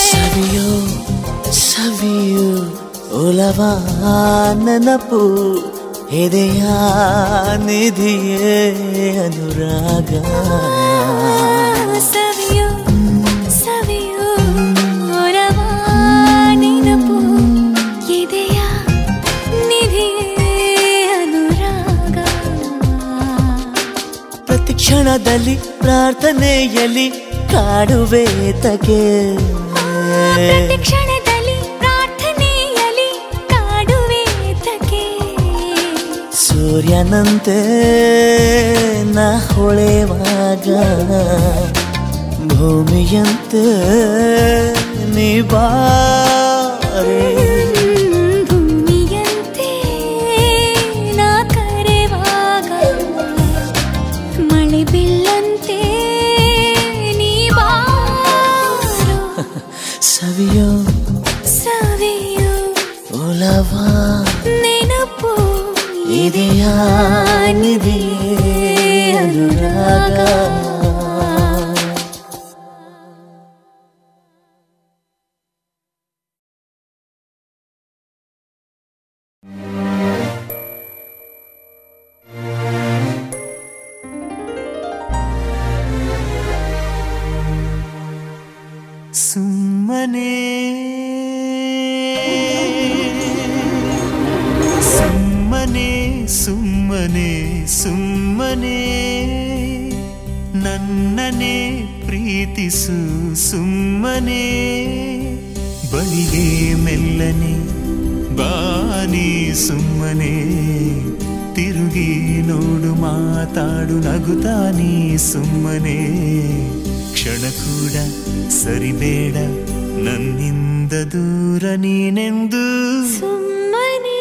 ಸವಿಯೋ ಸವಿಯು ಒಲವ ನೆನಪು ಎದೆಯ ನಿಧಿಯೇ ಅನುರಾಗ ಸವಿಯೋ ಸವಿಯೋ ಒಲವ ನೆನಪು ಎದೆಯ ನಿಧಿಯೇ ಅನುರಾಗ ಪ್ರತಿ ಕ್ಷಣದಲ್ಲಿ ಪ್ರಾರ್ಥನೆಯಲ್ಲಿ ಕಾಡುವೆ ತಗೆ ಪ್ರತಿ ಕ್ಷಣದಲ್ಲಿ ಪ್ರಾರ್ಥನೆಯಲ್ಲಿ ಕಾಡುವೆ ತಕೆ ಸೂರ್ಯನಂತೆ ನಾ ಹೊಳೆವಾಗ ಭೂಮಿಯಂತೆ ನೀ ಬಾರೆ ಭೂಮಿಯಂತೆ ನಾ ಕರೆವಾಗ ಮಳೆ ಬಿಲ್ಲಂತೆ ನೀ ಬಾರೋ ಸವಿಯೋ ಸವಿಯೋ ಒಲವ ನೆನಪು ಇದೆಯ ನಿಧಿಯೇ ಅನುರಾಗ ಸುಮ್ಮನೆ ಸುಮ್ಮನೆ ನನ್ನನೇ ಪ್ರೀತಿಸು ಸುಮ್ಮನೆ ಬಳಿಗೆ ಮೆಲ್ಲನೆ ಬಾನಿ ಸುಮ್ಮನೆ ತಿರುಗಿ ನೋಡು ಮಾತಾಡು ನಗುತ್ತಾನಿ ಸುಮ್ಮನೆ ಕ್ಷಣ ಕೂಡ ಸರಿಬೇಡ ನನ್ನಿಂದ ದೂರ ನೀನೆಂದು ಸುಮ್ಮನೆ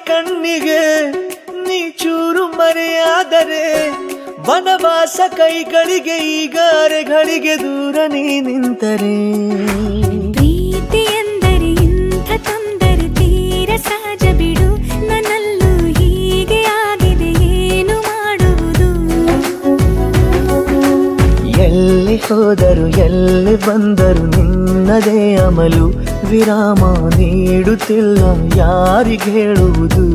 ಕಣ್ಣಿಗೆ ನೀ ಚೂರು ಮರೆಯಾದರೆ ವನವಾಸ ಕೈಗಳಿಗೆ ಈಗ ಅರೆಗಳಿಗೆ ದೂರ ನೀ ನಿಂತರೆ ಪ್ರೀತಿ ಎಂದರೆ ಇಂಥ ತೊಂದರೆ ತೀರ ಸಹಜ ಬಿಡು ನನ್ನಲ್ಲೂ ಹೀಗೆ ಆಗಿದೆ ಏನು ಮಾಡುವುದು ಎಲ್ಲಿ ಹೋದ ಎಲ್ಲಿ ಬಂದರು ನಿನ್ನದೇ ಅಮಲು, ವಿರಾಮ ನೀಡುತ್ತಿಲ್ಲ ಯಾರಿಗೆ ಹೇಳುವುದು.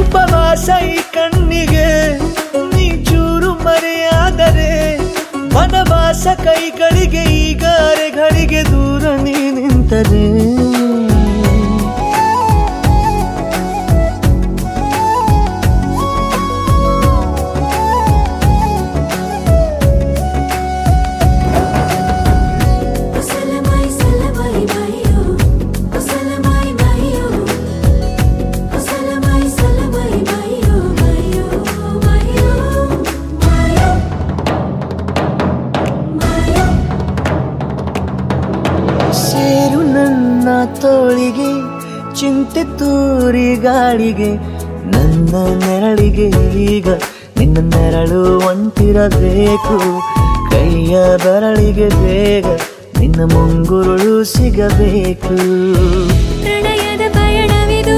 ಉಪವಾಸ ಈ ಕಣ್ಣಿಗೆ ನೀ ಚೂರು ಮರೆಯಾದರೆ, ವನವಾಸ ಕೈಗಳಿಗೆ ಈಗ ಅರೆಗಳಿಗೆ ದೂರ ನೀ ನಿಂತರೆ. ತೋಳಿಗೆ ಚಿಂತೆ ತೂರಿ ಗಾಳಿಗೆ, ನನ್ನ ನೆರಳಿಗೆ ಈಗ ನಿನ್ನ ನೆರಳು ಒಂಟಿರಬೇಕು. ಕೈಯ ಬೆರಳಿಗೆ ಬೇಗ ನಿನ್ನ ಮುಂಗುರುಳು ಸಿಗಬೇಕು. ಪ್ರಣಯದ ಪಯಣವಿದು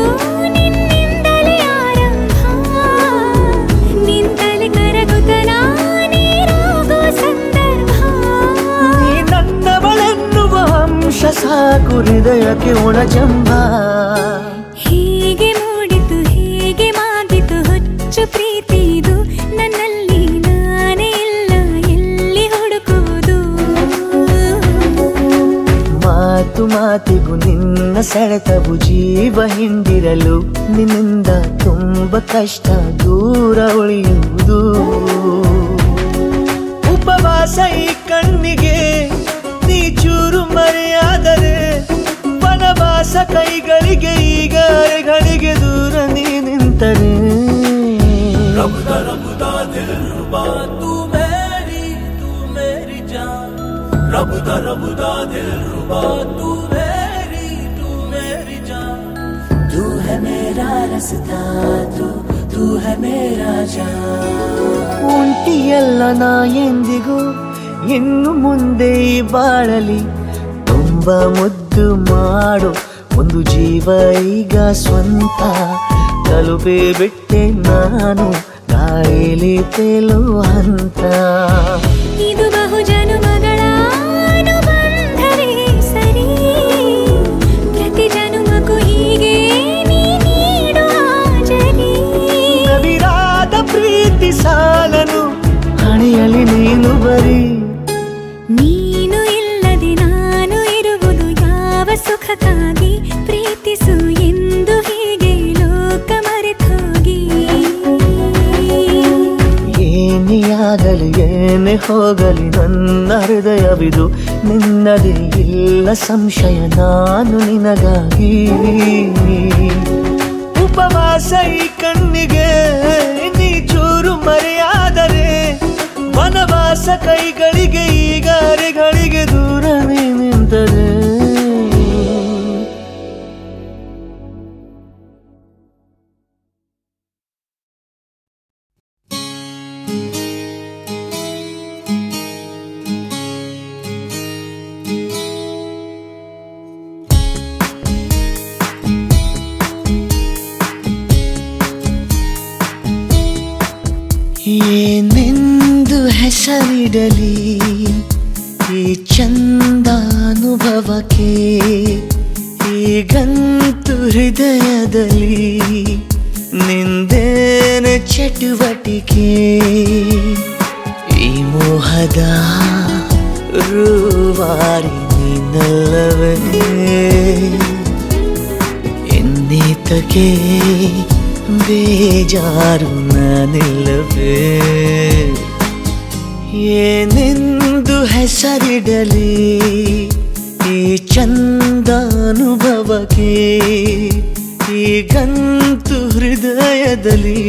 ನಿನ್ನಿಂದಲೇ ಆರಂಭ, ನಿಂತಲೇ ಕರಗುತ್ತಲ ನೀರಾಗೋ ಸಂದರ್ಭ. ನೀ ನನ್ನವಳೆನ್ನುವ ಅಂಶ ಸಾಕು ಹೃದಯಕ್ಕೆ ಒಣಜಂಬ. ಹೀಗೆ ಮೂಡಿತು ಹೀಗೆ ಮಾಗಿತು ಹುಚ್ಚು ಪ್ರೀತಿದು, ನನ್ನಲ್ಲಿ ನಾನೇ ಇಲ್ಲ ಎಲ್ಲಿ ಹುಡುಕುವುದು. ಮಾತು ಮಾತಿಗೂ ನಿನ್ನ ಸೆಳೆತವು ಜೀವ ಹಿಂದಿರಲು, ನಿನ್ನಿಂದ ತುಂಬ ಕಷ್ಟ ದೂರ ಉಳಿಯುವುದು. ಉಪವಾಸ ಈ ಕಣ್ಣಿಗೆ ನೀ ಚೂರು ಮರೆಯಾದರೆ, ವನವಾಸ ಕೈಗಳಿಗೆ ಈಗ ಅರೆಗಳಿಗೆ ದೂರ ನೀ ನಿಂತರೆ. रबुदा रबुदा दिल रुबा तू मेरी जान, रबुदा रबुदा दिल रुबा तू मेरी जान. तू है मेरा रास्ता, तू है मेरा जान. ಒಂಟಿಯಲ್ಲ ನಾ ಎಂದಿಗೂ ಇನ್ನು ಮುಂದೆ ಈ ಬಾಳಲಿ, ತುಂಬ ಮುದ್ದು ಮಾಡು ಒಂದು ಜೀವ ಈಗ ಸ್ವಂತ. ತಲುಪೇ ಬಿಟ್ಟೆ ನಾನು ಗಾಳಿಲಿ ತೇಲುವ ಹಂತ. ಇದು ಬಹು ಜನುಮಗಳ ಅನುಬಂಧವೇ ಸರಿ, ಪ್ರತಿ ಜನುಮಕ್ಕೂ ಹೀಗೆ ನೀ ನೀಡುವ ಜರಿ. ನವಿರಾದ ಪ್ರೀತಿ ಸಾಲನು ಹಣೆಯಲ್ಲಿ ನೀನು ಬರೀ. ನೀನು ಇಲ್ಲದೆ ನಾನು ಇರುವುದು ಯಾವ ಸುಖಕ್ಕಾಗಿ, ಪ್ರೀತಿಸು ಎಂದು ಹೀಗೆ ಲೋಕ ಮರೆತೋಗಿ. ಏನೇ ಆಗಲಿ ಏನೇ ಹೋಗಲಿ ನನ್ನ ಹೃದಯವಿದು ನಿನ್ನದೇ, ಇಲ್ಲ ಸಂಶಯ ನಾನು ನಿನಗಾಗಿ. ಉಪವಾಸ ಈ ಕಣ್ಣಿಗೆ ನೀ ಚೂರು ಮರೆಯಾದರೆ, ವನವಾಸ ಕೈಗಳಿಗೆ ಈಗ ಅರೆಗಳಿಗೆ ದೂರ ನೀ ನಿಂತರೆ. ಏನೆಂದು ಹೆಸರಿಡಲಿ ಈ ಚಂದಾನುಭವಕ್ಕೆ, ಈಗಂತೂ ಹೃದಯದಲ್ಲಿ ನಿಂದೇನ ಚಟುವಟಿಕೆ. ಈ ಮೋಹದ ರೂವಾರಿ ನೀನಲ್ಲವೇ, ಎನ್ನೇತಕ್ಕೆ ಬೇಜಾರು ನಾನಿಲ್ಲವೇ. ಏನೆಂದು ಹೆಸರಿಡಲಿ ಈ ಚಂದಾನುಭವಕ್ಕೆ, ಈಗಂತೂ ಹೃದಯದಲ್ಲಿ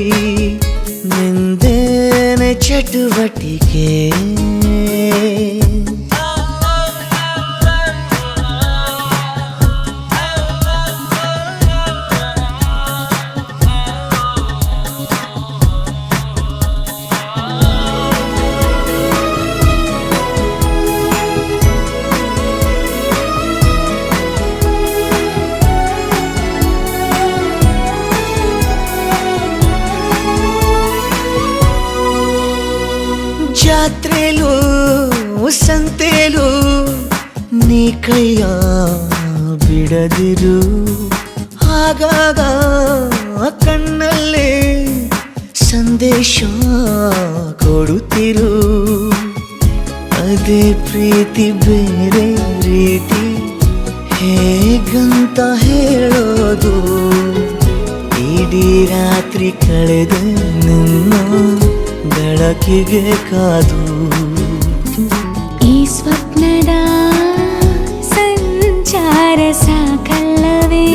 ನಿಂದೇನೆ ಚಟುವಟಿಕೆ. ಜಾತ್ರೆಲೂ ಕೈಯ ಬಿಡದಿರು, ಆಗಾಗ ಕಣ್ಣಲ್ಲೇ ಸಂದೇಶ ಕೊಡುತ್ತಿರು. ಅದೇ ಪ್ರೀತಿ ಬೇರೆ ರೀತಿ ಹೇಗಂತ ಹೇಳೋದು, ಇಡೀ ರಾತ್ರಿ ಕಳೆದ ನಿನ್ನ ಬೆಳಕಿಗೆ ಕಾದು. ಈ ಸ್ವಪ್ನದ ಸಂಚಾರ ಸಾಕಲ್ಲವೇ,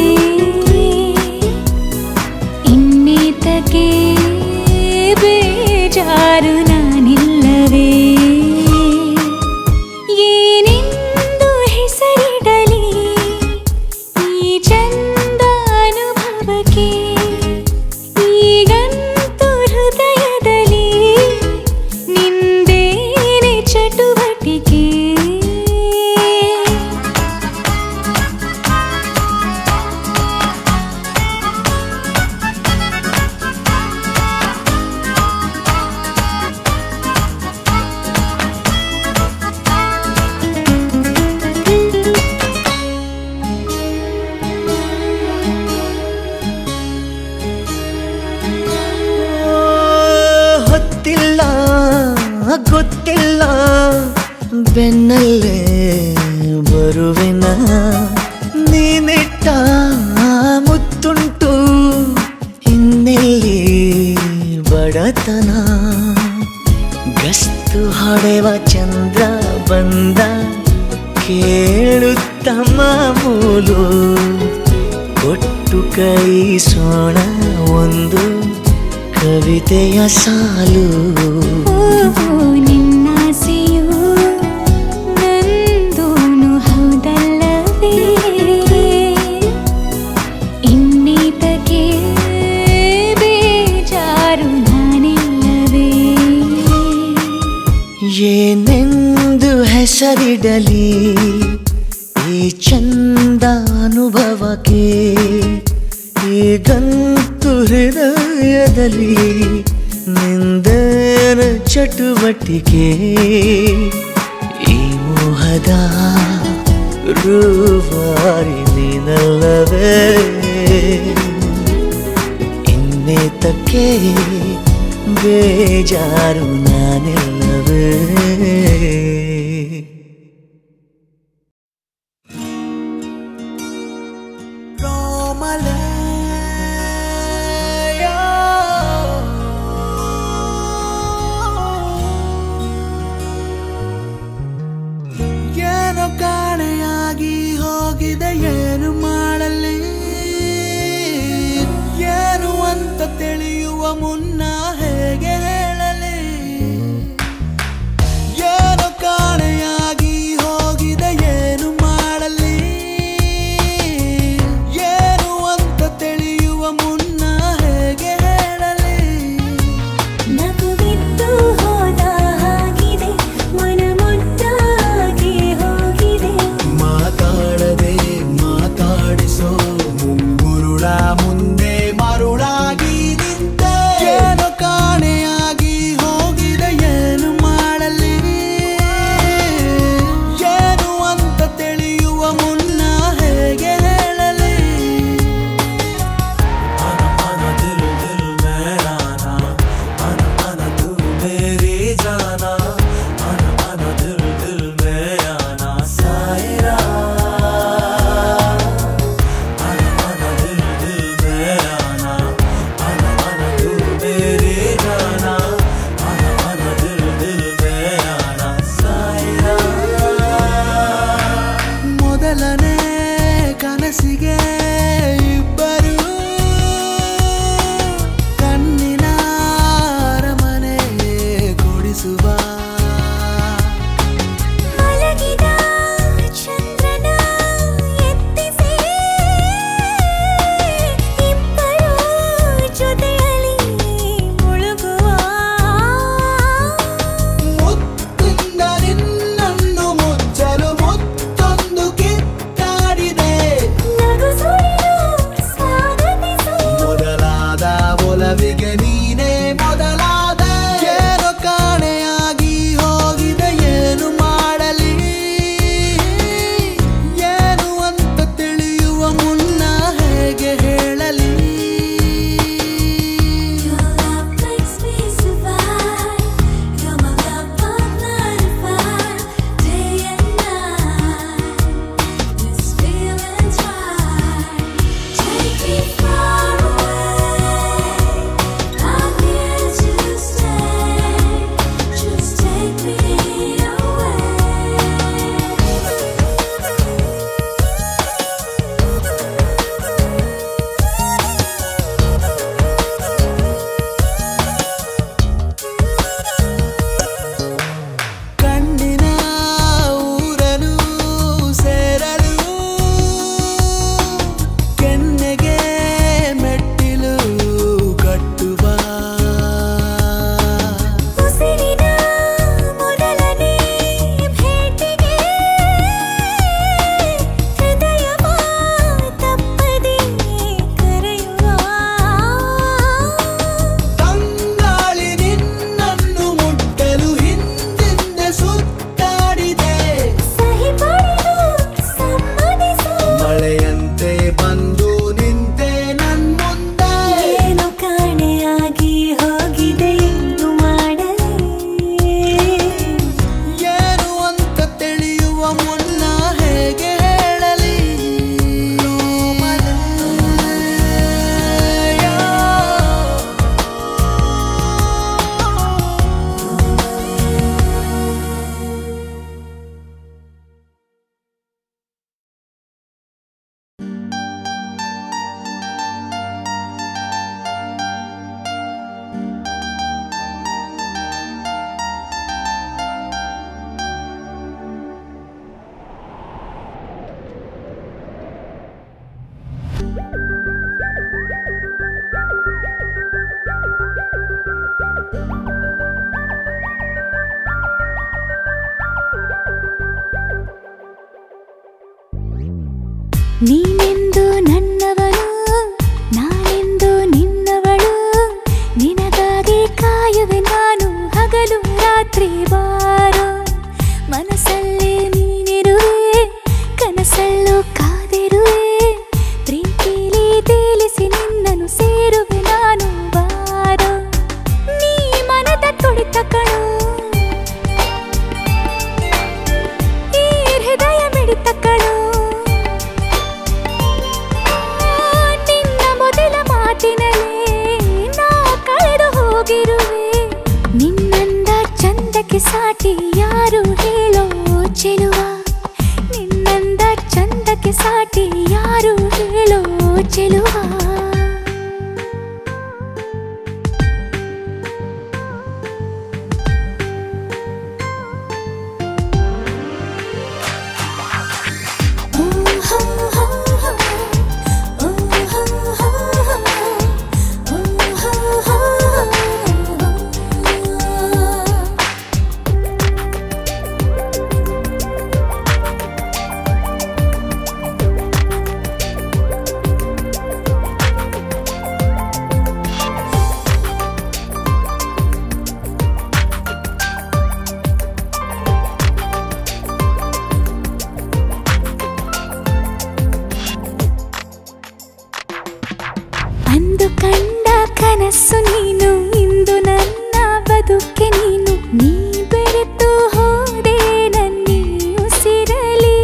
ಇನ್ನೇತಕ್ಕೆ ಬೇಜಾರು ನಾನಿಲ್ಲವೇ. ಏನೆಂದು ಹೆಸರಿಡಲಿ ಈ ಚಂದ ಅನುಭವಕ್ಕೆ, ಈಗಂತೂ ಹೃದಯದಲ್ಲಿ ನಿಂದೇನೆ ಚಟುವಟಿಕೆ. ಹೊತ್ತಿಲ್ಲ ಗೊತ್ತಿಲ್ಲ ಬೆನ್ನಲ್ಲೇ ಬರುವೆನ, ನೀನಿಟ್ಟ ಮುತ್ತುಂಟು ಇನ್ನೆಲ್ಲಿ ಬಡತನ. ಗಸ್ತು ಹೊಡೆವ ಚಂದ್ರ ಬಂದ ಕೇಳುತ್ತ ಮಾಮೂಲು, ಕೊಟ್ಟು ಕೈಸೋಣ ಒಂದು ಕವಿತೆಯ ಸಾಲು. ನಿನ್ನಾಸೆಯು ನಂದೂನು ಹೌದಲ್ಲವೇ, ಇನ್ನೀತಕ್ಕೆ ಬೇಜಾರು ನಾನಿಲ್ಲವೇ. ಏನೆಂದು ಹೆಸರಿಡಲಿ ಈ ಚಂದ ಅನುಭವಕ್ಕೆ, ಈಗಂತೂ ಹೃದಯದಲ್ಲಿ ನಿಂದರ ಚಟುವಟಿಕೆ. ಈ ಮೋಹದ ರೂವಾರಿ ನೀನಲ್ಲವೇ, ಇನ್ನೇತಕ್ಕೆ ಬೇಜಾರು ನಾನಿಲ್ಲವೇ. ಏನೋ ಕಾಣೆಯಾಗಿ ಹೋಗಿದೆ, ಏನು ಮಾಡಲಿ, ಏನು ಅಂತ ತಿಳಿಯುವ ಮುನ್ನ ಹೇಗೆ ಹೇಳಲಿ. ಏನೋ ಕಾಣೆಯಾಗಿ ಹೋಗಿದೆ, ಏನು ಮಾಡಲಿ, ಏನು ಅಂತ ತಿಳಿಯುವ ಮುನ್ನ ಹೇಗೆ ಹೇಳಲಿ. ನಗು ಬಿದ್ದು ಹೋದ ಹಾಗಿದೆ, ಮನ ಮುದ್ದಾಗಿ ಹೋಗಿದೆ. ಮಾತಾಡದೆ ಮಾತಾಡಿಸೋ ಮುಂಗುರುಳ ಮುಂದೆ ಮರುಳಾಗಿ ನಿಂತೆ. ಏನೋ ಕಾಣೆಯಾಗಿ ಹೋಗಿದೆ, ಏನು ಮಾಡಲಿ, ಏನು ಅಂತ ತಿಳಿಯುವ ಮುನ್ನ ಹೇಗೆ ಹೇಳಲಿ. ಅನ ದಿಲ್ ದಿಲ್ ಮೇರಾ ನಾ, ಅನ ತೂ ಮೇರಿ ಜಾನಾ, ಅನ ದಿಲ್ ದಿಲ್ ಮೇರಾ ನಾ ಸಾಯಿರಾ. ಅನ ದಿಲ್ ದಿಲ್ ಮೇರಾ ನಾ, ಅನ ತೂ ಮೇರಿ ಜಾನಾ, ಅನ ದಿಲ್ ದಿಲ್ ಮೇರಾ ನಾ ಸಾಯಿರಾ. ಮೊದಲನೇ ಕನಸಿಗೆ ಇಬ್ಬರು ಕಣ್ಣಿನ ಅರಮನೆ ಕೊಡಿಸುವ. ಮಲಗಿದ ಚಂದ್ರನ ಎತ್ತಿಸಿ ಇಬ್ಬರು ಜೊತೆಯಲ್ಲಿ ಮುಳುಗುವ. ಮುತ್ತಿಂದ ನಿನ್ನನ್ನು ಮುಚ್ಚಲು ಮುತ್ತೊಂದು ಕಿತ್ತಾಡಿದೆ. ನಗುಸು ನೀನೆಂದು ನನ್ನವನು ನಾನೆಂದು ನಿನ್ನವಳು ನಿನಗಾಗಿ ಕಾಯುವೆ ನಾನು ಹಗಲು ರಾತ್ರಿ ಬಾರೋ ಮನಸ್ಸಲ್ಲೇ ನೀನಿರುವೆ ಕನಸಲ್ಲೂ ಕಾದಿರುವೆ ಪ್ರೀತಿಲಿ ತೇಲಿಸಿ ನಿನ್ನನ್ನು ಸೇರುವೆ ನಾನು ಬಾರೋ ನೀ ಮನದ ತುಡಿತ ಕಣೋ ಈ ಹೃದಯ ಮಿಡಿತ ಕಣೋ ನಿನ್ನ ಮೊದಲ ಮಾತಿನಲ್ಲೇ ನಾ ಕಳೆದು ಹೋಗಿರುವೆ ನಿನ್ನಂದ ಚಂದಕ್ಕೆ ಸಾಟಿ ಯಾರು ಹೇಳೋ ಚೆಲುವ ನಿನ್ನಂದ ಚಂದಕ್ಕೆ ಸಾಟಿ ಯಾರು ಹೇಳೋ ಚೆಲುವ ಅಂದು ಕಂಡ ಕನಸು ನೀನು ಇಂದು ನನ್ನ ಬದುಕೆ ನೀನು ನೀ ಬೆರೆತು ಹೋದೆ ನನ್ನಿ ಉಸಿರಲಿ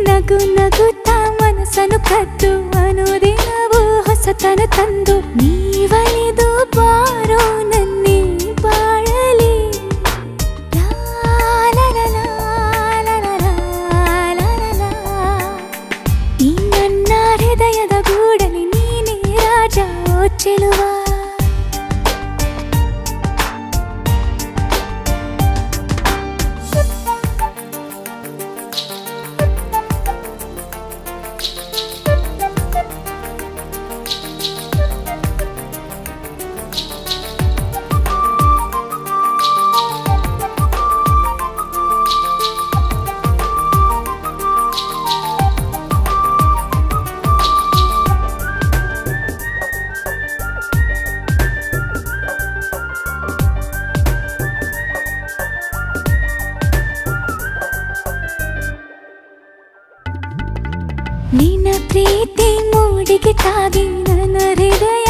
ನಗು ನಗುತ್ತಾ ಮನಸ್ಸನ್ನು ಕದ್ದು ಅನುದಿನವೂ ಹೊಸತನ ತಂದು ನೀವಲಿದು ಬಾರೋ ನನ್ನಿ ಬಾಳಲಿ ಲಾ ಲಾ ಲಾ ಲಾ ಲಾ ಲಾ ಲಾ ಲಾ. ಈ ನನ್ನ ಹೃದಯದ ಗೂಡಲಿ ನೀನೇ ರಾಜ ಓ ಚೆಲುವ ನಿನ್ನ ಪ್ರೀತಿ ಮೂಡಿಗೆ ತಾಗಿ ನನ್ನ ಹೃದಯ